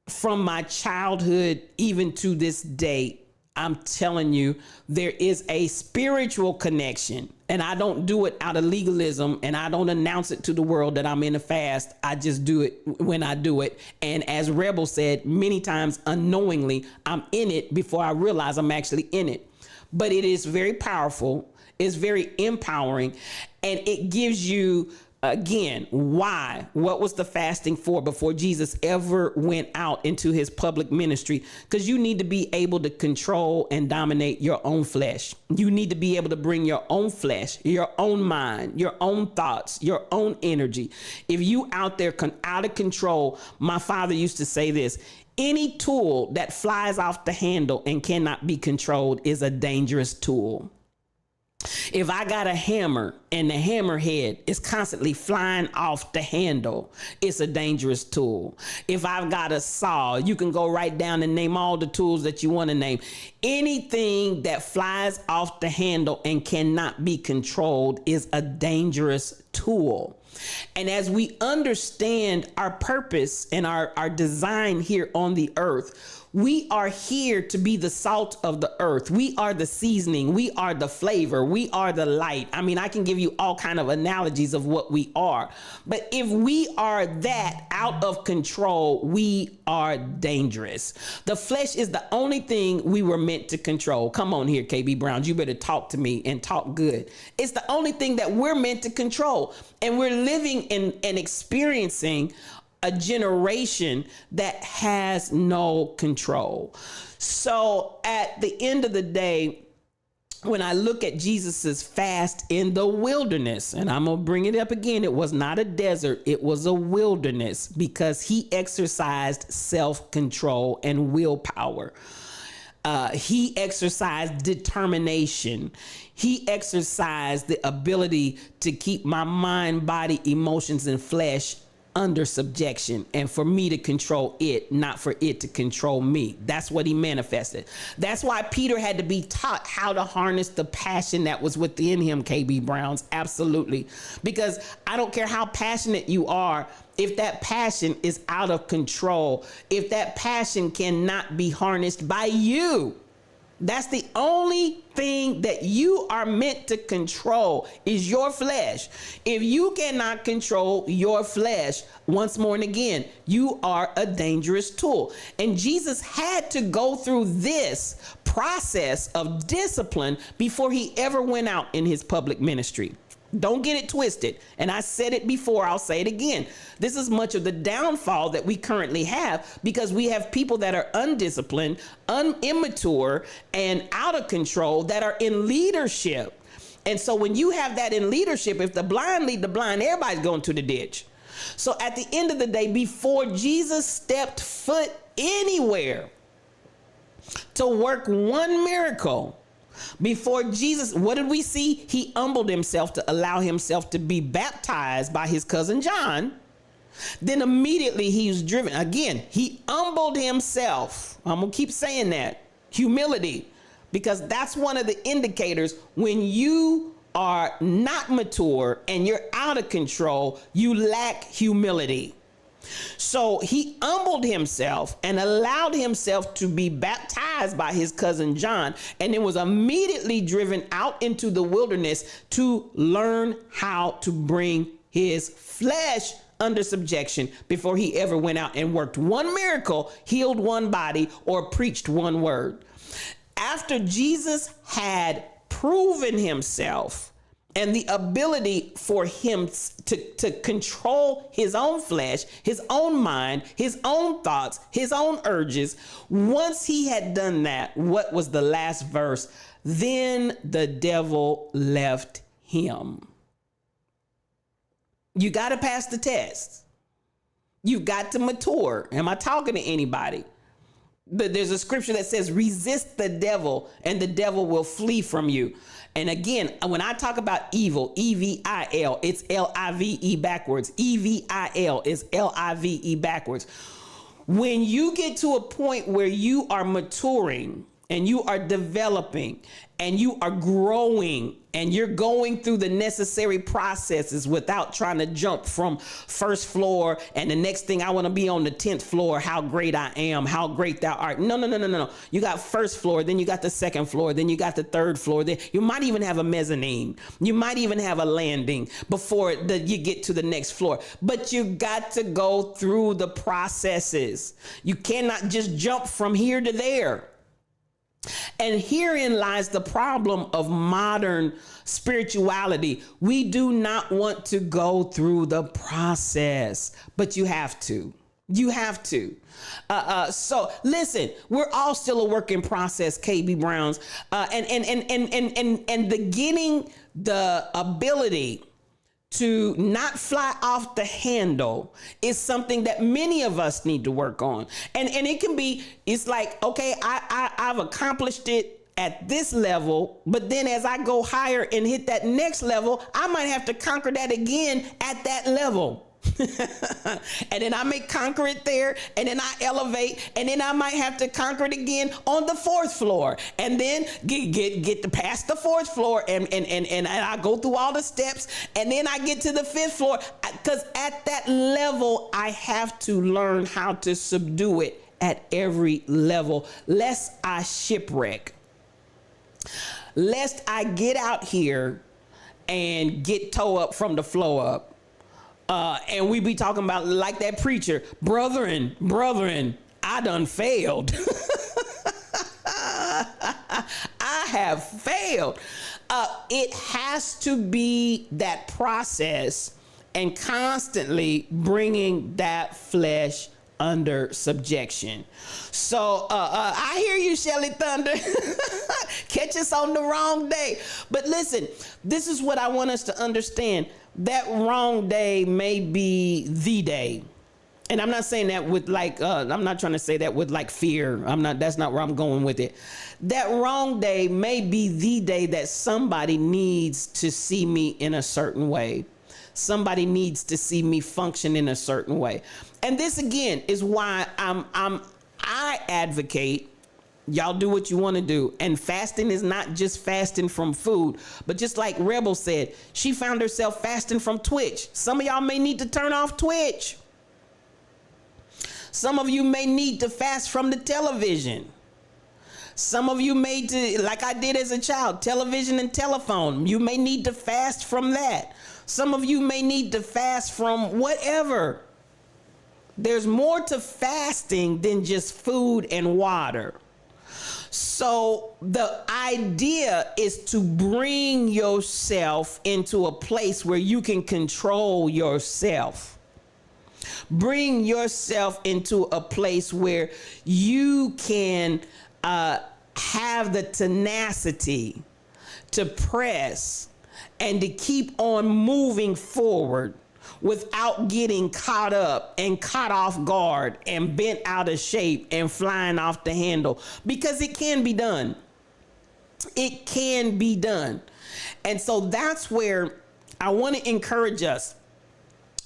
from my childhood even to this day, I'm telling you, there is a spiritual connection, and I don't do it out of legalism, and I don't announce it to the world that I'm in a fast. I just do it when I do it. And as Rebel said many times, unknowingly, I'm in it before I realize I'm actually in it. But it is very powerful. It's very empowering, and it gives you, again, why? What was the fasting for before Jesus ever went out into his public ministry? Because you need to be able to control and dominate your own flesh. You need to be able to bring your own flesh, your own mind, your own thoughts, your own energy. If you out there out of control, my father used to say this: any tool that flies off the handle and cannot be controlled is a dangerous tool. If I got a hammer and the hammerhead is constantly flying off the handle, it's a dangerous tool. If I've got a saw, you can go right down and name all the tools that you want to name. Anything that flies off the handle and cannot be controlled is a dangerous tool. And as we understand our purpose and our design here on the earth, we are here to be the salt of the earth. We are the seasoning. We are the flavor. We are the light. I mean, I can give you all kind of analogies of what we are. But if we are that out of control, we are dangerous. The flesh is the only thing we were meant to control. Come on here, KB Browns. You better talk to me and talk good. It's the only thing that we're meant to control. And we're living in and experiencing a generation that has no control. So at the end of the day, when I look at Jesus's fast in the wilderness, and I'm going to bring it up again, it was not a desert, it was a wilderness, because he exercised self-control and willpower. He exercised determination. He exercised the ability to keep my mind, body, emotions, and flesh under subjection, and for me to control it, not for it to control me. That's what he manifested. That's why Peter had to be taught how to harness the passion that was within him, KB Browns. Absolutely. Because I don't care how passionate you are, if that passion is out of control, if that passion cannot be harnessed by you, that's the only thing that you are meant to control is your flesh. If you cannot control your flesh, once more and again, you are a dangerous tool. And Jesus had to go through this process of discipline before he ever went out in his public ministry. Don't get it twisted. And I said it before, I'll say it again. This is much of the downfall that we currently have, because we have people that are undisciplined, immature, and out of control that are in leadership. And so when you have that in leadership, if the blind lead the blind, everybody's going to the ditch. So at the end of the day, before Jesus stepped foot anywhere to work one miracle, before Jesus, what did we see? He humbled himself to allow himself to be baptized by his cousin John. Then immediately he was driven. Again, he humbled himself. I'm going to keep saying that. Humility. Because that's one of the indicators when you are not mature and you're out of control, you lack humility. So he humbled himself and allowed himself to be baptized by his cousin John, and then was immediately driven out into the wilderness to learn how to bring his flesh under subjection before he ever went out and worked one miracle, healed one body, or preached one word. After Jesus had proven himself and the ability for him to control his own flesh, his own mind, his own thoughts, his own urges. Once he had done that, what was the last verse? Then the devil left him. You got to pass the test. You've got to mature. Am I talking to anybody? There's a scripture that says, resist the devil and the devil will flee from you. And again, when I talk about evil, E-V-I-L, it's L-I-V-E backwards. E-V-I-L is L-I-V-E backwards. When you get to a point where you are maturing and you are developing and you are growing and you're going through the necessary processes without trying to jump from first floor and the next thing I want to be on the 10th floor, how great I am, how great thou art. No. You got first floor, then you got the second floor, then you got the third floor. Then you might even have a mezzanine. You might even have a landing before you get to the next floor. But you got to go through the processes. You cannot just jump from here to there. And herein lies the problem of modern spirituality. We do not want to go through the process, but you have to. You have to. So listen, we're all still a work in process, KB Browns, and the getting the ability to not fly off the handle is something that many of us need to work on. And it can be, it's like, okay, I've accomplished it at this level, but then as I go higher and hit that next level, I might have to conquer that again at that level. And then I may conquer it there, and then I elevate, and then I might have to conquer it again on the 4th floor, and then get to past the 4th floor, and I go through all the steps, and then I get to the 5th floor, because at that level I have to learn how to subdue it at every level, lest I shipwreck, lest I get out here and get toe up from the flow up. And we be talking about, like that preacher, brethren, I done failed. I have failed. It has to be that process and constantly bringing that flesh under subjection. So I hear you, Shelly Thunder. Catch us on the wrong day. But listen, this is what I want us to understand. That wrong day may be the day. And I'm not saying that with like, I'm not trying to say that with like fear. That's not where I'm going with it. That wrong day may be the day that somebody needs to see me in a certain way. Somebody needs to see me function in a certain way. And this again is why I advocate, y'all do what you want to do. And fasting is not just fasting from food, but just like Rebel said, she found herself fasting from Twitch. Some of y'all may need to turn off Twitch. Some of you may need to fast from the television. Some of you may, like I did as a child, television and telephone. You may need to fast from that. Some of you may need to fast from whatever. There's more to fasting than just food and water. So the idea is to bring yourself into a place where you can control yourself. Bring yourself into a place where you can have the tenacity to press and to keep on moving forward without getting caught up and caught off guard and bent out of shape and flying off the handle, because it can be done. It can be done. And so that's where I want to encourage us,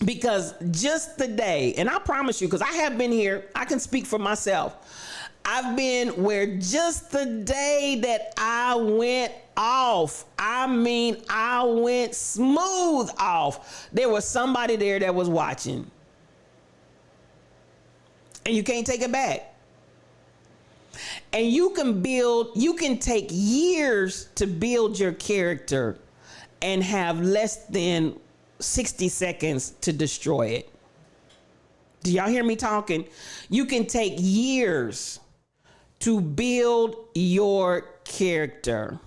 because just the day, and I promise you, because I have been here, I can speak for myself. I've been where just the day that I went off, I went smooth off, there was somebody there that was watching. And you can't take it back. And you can take years to build your character and have less than 60 seconds to destroy it. Do y'all hear me talking? You can take years to build your character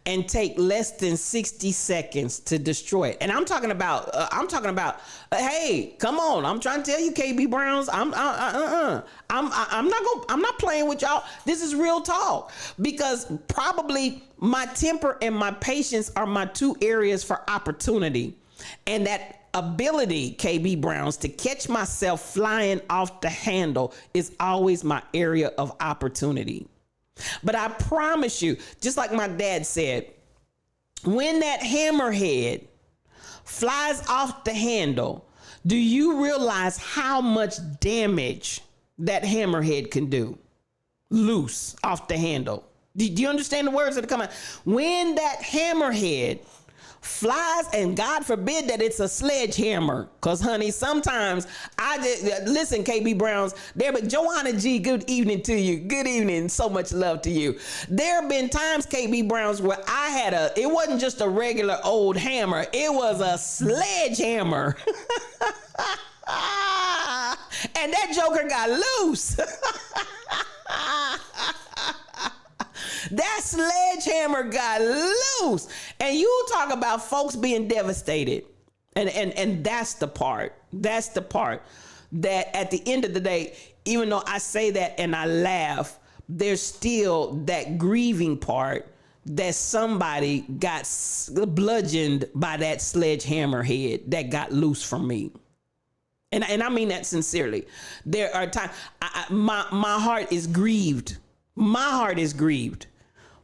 and take less than 60 seconds to destroy it. And I'm talking about, hey, come on. I'm trying to tell you, KB Browns, I'm not playing with y'all. This is real talk, because probably my temper and my patience are my two areas for opportunity. And that ability, KB Browns, to catch myself flying off the handle is always my area of opportunity. But I promise you, just like my dad said, when that hammerhead flies off the handle, do you realize how much damage that hammerhead can do? loose off the handle. Do you understand the words that are coming? When that hammerhead flies, and God forbid that it's a sledgehammer, because honey, sometimes listen, KB Browns, but Joanna G, good evening to you. Good evening. So much love to you. There have been times, KB Browns, where it wasn't just a regular old hammer, it was a sledgehammer. And that joker got loose. That sledgehammer got loose. And you talk about folks being devastated. And that's the part. That's the part that at the end of the day, even though I say that and I laugh, there's still that grieving part that somebody got bludgeoned by that sledgehammer head that got loose from me. And I mean that sincerely. There are times my heart is grieved. My heart is grieved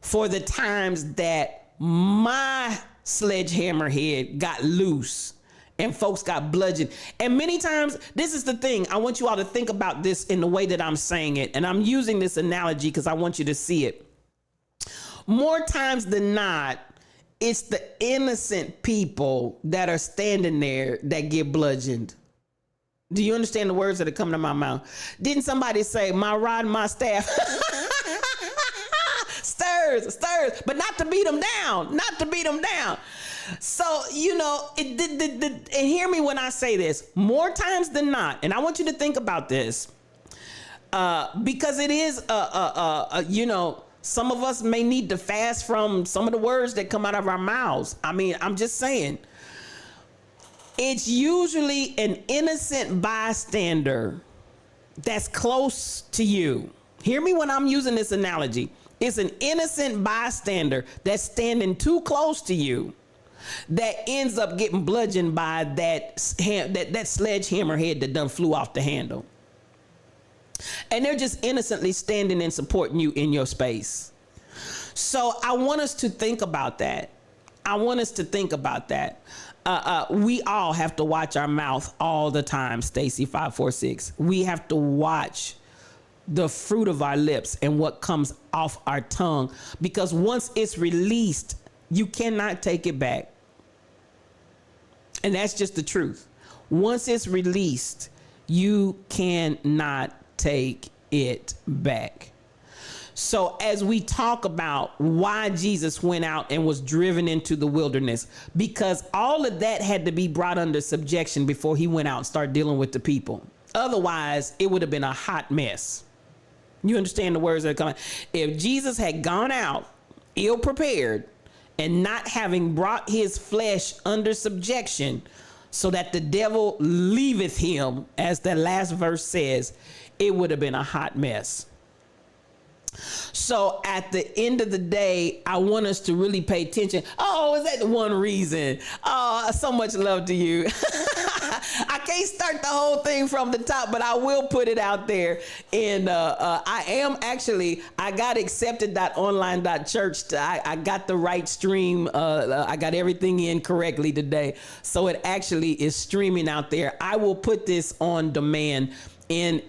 for the times that my sledgehammer head got loose and folks got bludgeoned. And many times, this is the thing. I want you all to think about this in the way that I'm saying it. And I'm using this analogy because I want you to see it. More times than not, it's the innocent people that are standing there that get bludgeoned. Do you understand the words that are coming to my mouth? Didn't somebody say, my rod and my staff stirs, but not to beat them down, not to beat them down. So, you know, and hear me when I say this, more times than not, and I want you to think about this, because it is, you know, some of us may need to fast from some of the words that come out of our mouths. I mean, I'm just saying. It's usually an innocent bystander that's close to you. Hear me when I'm using this analogy. It's an innocent bystander that's standing too close to you that ends up getting bludgeoned by that sledgehammer head that done flew off the handle. And they're just innocently standing and supporting you in your space. So I want us to think about that. I want us to think about that. We all have to watch our mouth all the time, Stacy 546. We have to watch the fruit of our lips and what comes off our tongue, because once it's released, you cannot take it back. And that's just the truth. Once it's released, you cannot take it back. So as we talk about why Jesus went out and was driven into the wilderness, because all of that had to be brought under subjection before he went out and started dealing with the people. Otherwise, it would have been a hot mess. You understand the words that are coming? If Jesus had gone out ill prepared and not having brought his flesh under subjection so that the devil leaveth him, as the last verse says, it would have been a hot mess. So at the end of the day, I want us to really pay attention. Oh, is that the one reason? Oh, so much love to you. I can't start the whole thing from the top, but I will put it out there. And I got Xccepted.online.church. I got the right stream. I got everything in correctly today. So it actually is streaming out there. I will put this on demand in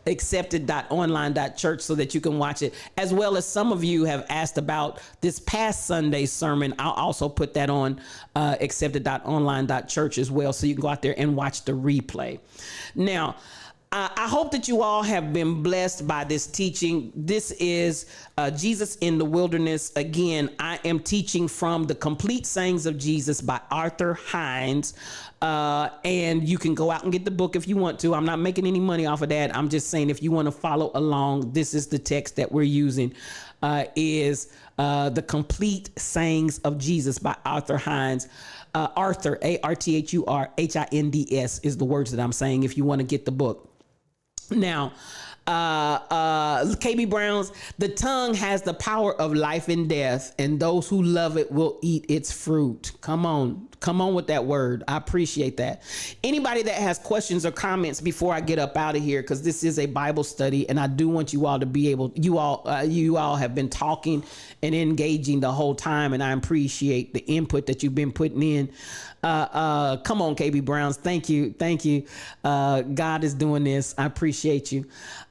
Xccepted.online.church so that you can watch it, as well as some of you have asked about this past Sunday's sermon. I'll also put that on Xccepted.online.church as well, so you can go out there and watch the replay. Now, I hope that you all have been blessed by this teaching. This is Jesus in the Wilderness. Again, I am teaching from The Complete Sayings of Jesus by Arthur Hines. And you can go out and get the book if you want to. I'm not making any money off of that. I'm just saying, if you want to follow along, this is the text that we're using, is The Complete Sayings of Jesus by Arthur Hines. Arthur, Arthurhinds is the words that I'm saying if you want to get the book. Now, KB Browns, the tongue has the power of life and death, and those who love it will eat its fruit. Come on with that word. I appreciate that. Anybody that has questions or comments before I get up out of here, because this is a Bible study, and I do want you all to be able, you all have been talking and engaging the whole time, and I appreciate the input that you've been putting in. Come on, KB Browns. Thank you. God is doing this. I appreciate you.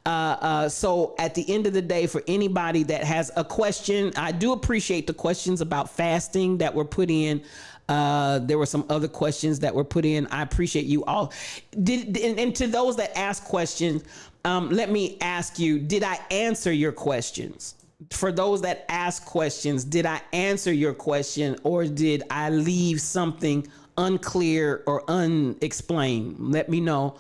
So at the end of the day, for anybody that has a question, I do appreciate the questions about fasting that were put in. There were some other questions that were put in. I appreciate you all. And to those that ask questions, let me ask you, did I answer your questions? For those that ask questions, did I answer your question, or did I leave something unclear or unexplained? Let me know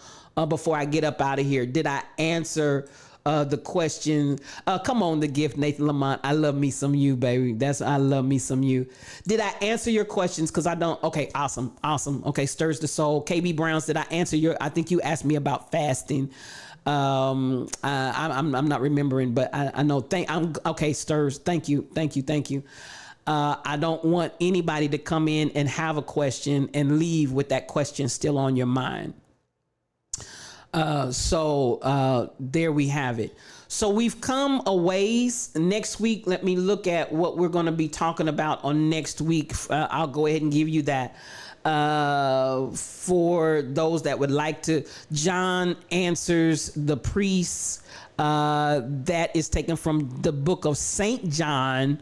before I get up out of here. Did I answer the question? Come on, the gift, Nathan Lamont. I love me some you, baby. I love me some you. Did I answer your questions? Because I don't. Okay, awesome. Okay, stirs the soul. KB Browns, did I answer your? I think you asked me about fasting. I'm not remembering, but I know. Okay, stirs. Thank you. I don't want anybody to come in and have a question and leave with that question still on your mind. So there we have it. So we've come a ways. Next week, let me look at what we're going to be talking about on next week. I'll go ahead and give you that. For those that would like to, John answers the priests. That is taken from the book of St. John,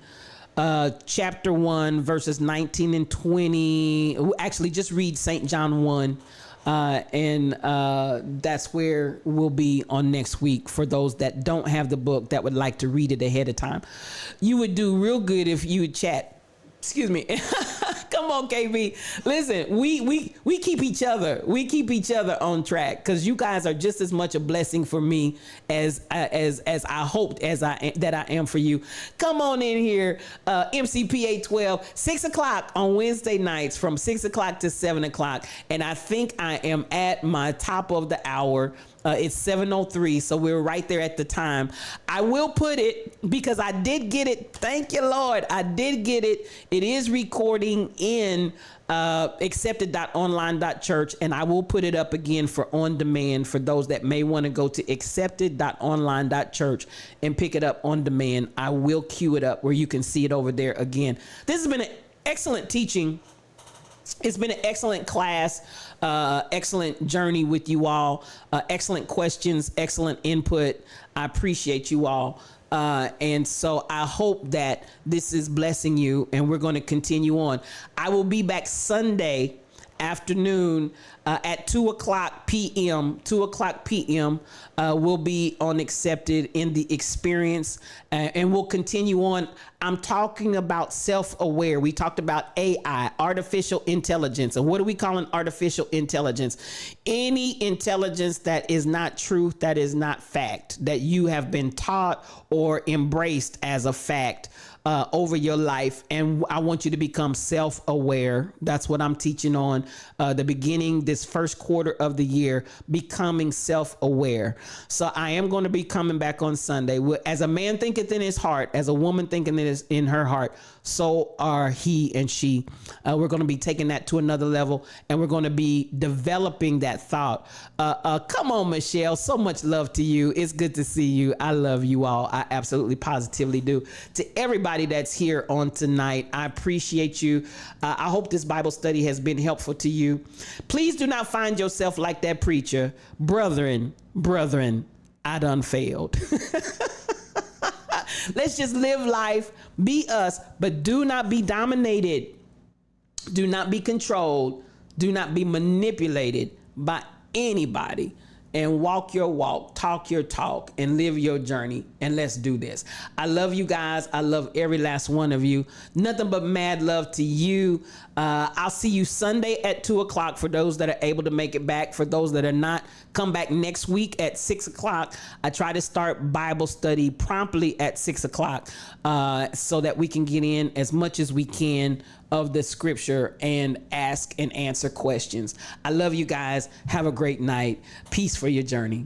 chapter 1, verses 19 and 20. Actually, just read St. John 1. And that's where we'll be on next week for those that don't have the book that would like to read it ahead of time. You would do real good if you would chat. Excuse me. Come on, KB. Listen, we keep each other. We keep each other on track because you guys are just as much a blessing for me as I hoped that I am for you. Come on in here, MCPA 12, 6 o'clock on Wednesday nights from 6 o'clock to 7 o'clock. And I think I am at my top of the hour. It's 7:03, so we're right there at the time. I will put it, because I did get it. Thank you, Lord. I did get it. It is recording in Xccepted.online.church, and I will put it up again for on demand for those that may want to go to Xccepted.online.church and pick it up on demand. I will queue it up where you can see it over there again. This has been an excellent teaching. It's been an excellent class, excellent journey with you all, excellent questions, excellent input. I appreciate you all. And so I hope that this is blessing you, and we're going to continue on. I will be back Sunday afternoon at 2 o'clock p.m. 2 o'clock p.m. We'll be on Xccepted in the experience, and we'll continue on. I'm talking about self-aware. We talked about AI, artificial intelligence. And what are we calling artificial intelligence? Any intelligence that is not truth, that is not fact, that you have been taught or embraced as a fact over your life. And I want you to become self-aware. That's what I'm teaching on the beginning, this first quarter of the year, becoming self-aware. So I am going to be coming back on Sunday. As a man thinketh in his heart, as a woman thinketh in her heart, so are he and she. We're going to be taking that to another level, and we're going to be developing that thought. Come on, Michelle. So much love to you. It's good to see you. I love you all. I absolutely positively do. To everybody that's here on tonight, I appreciate you. I hope this Bible study has been helpful to you. Please do not find yourself like that preacher. Brethren, I done failed. Let's just live life, be us, but do not be dominated. Do not be controlled. Do not be manipulated by anybody. And walk your walk, talk your talk, and live your journey. And let's do this. I love you guys. I love every last one of you. Nothing but mad love to you. I'll see you Sunday at 2 o'clock for those that are able to make it back. For those that are not, come back next week at 6 o'clock. I try to start Bible study promptly at 6 o'clock so that we can get in as much as we can of the scripture and ask and answer questions. I love you guys. Have a great night. Peace for your journey.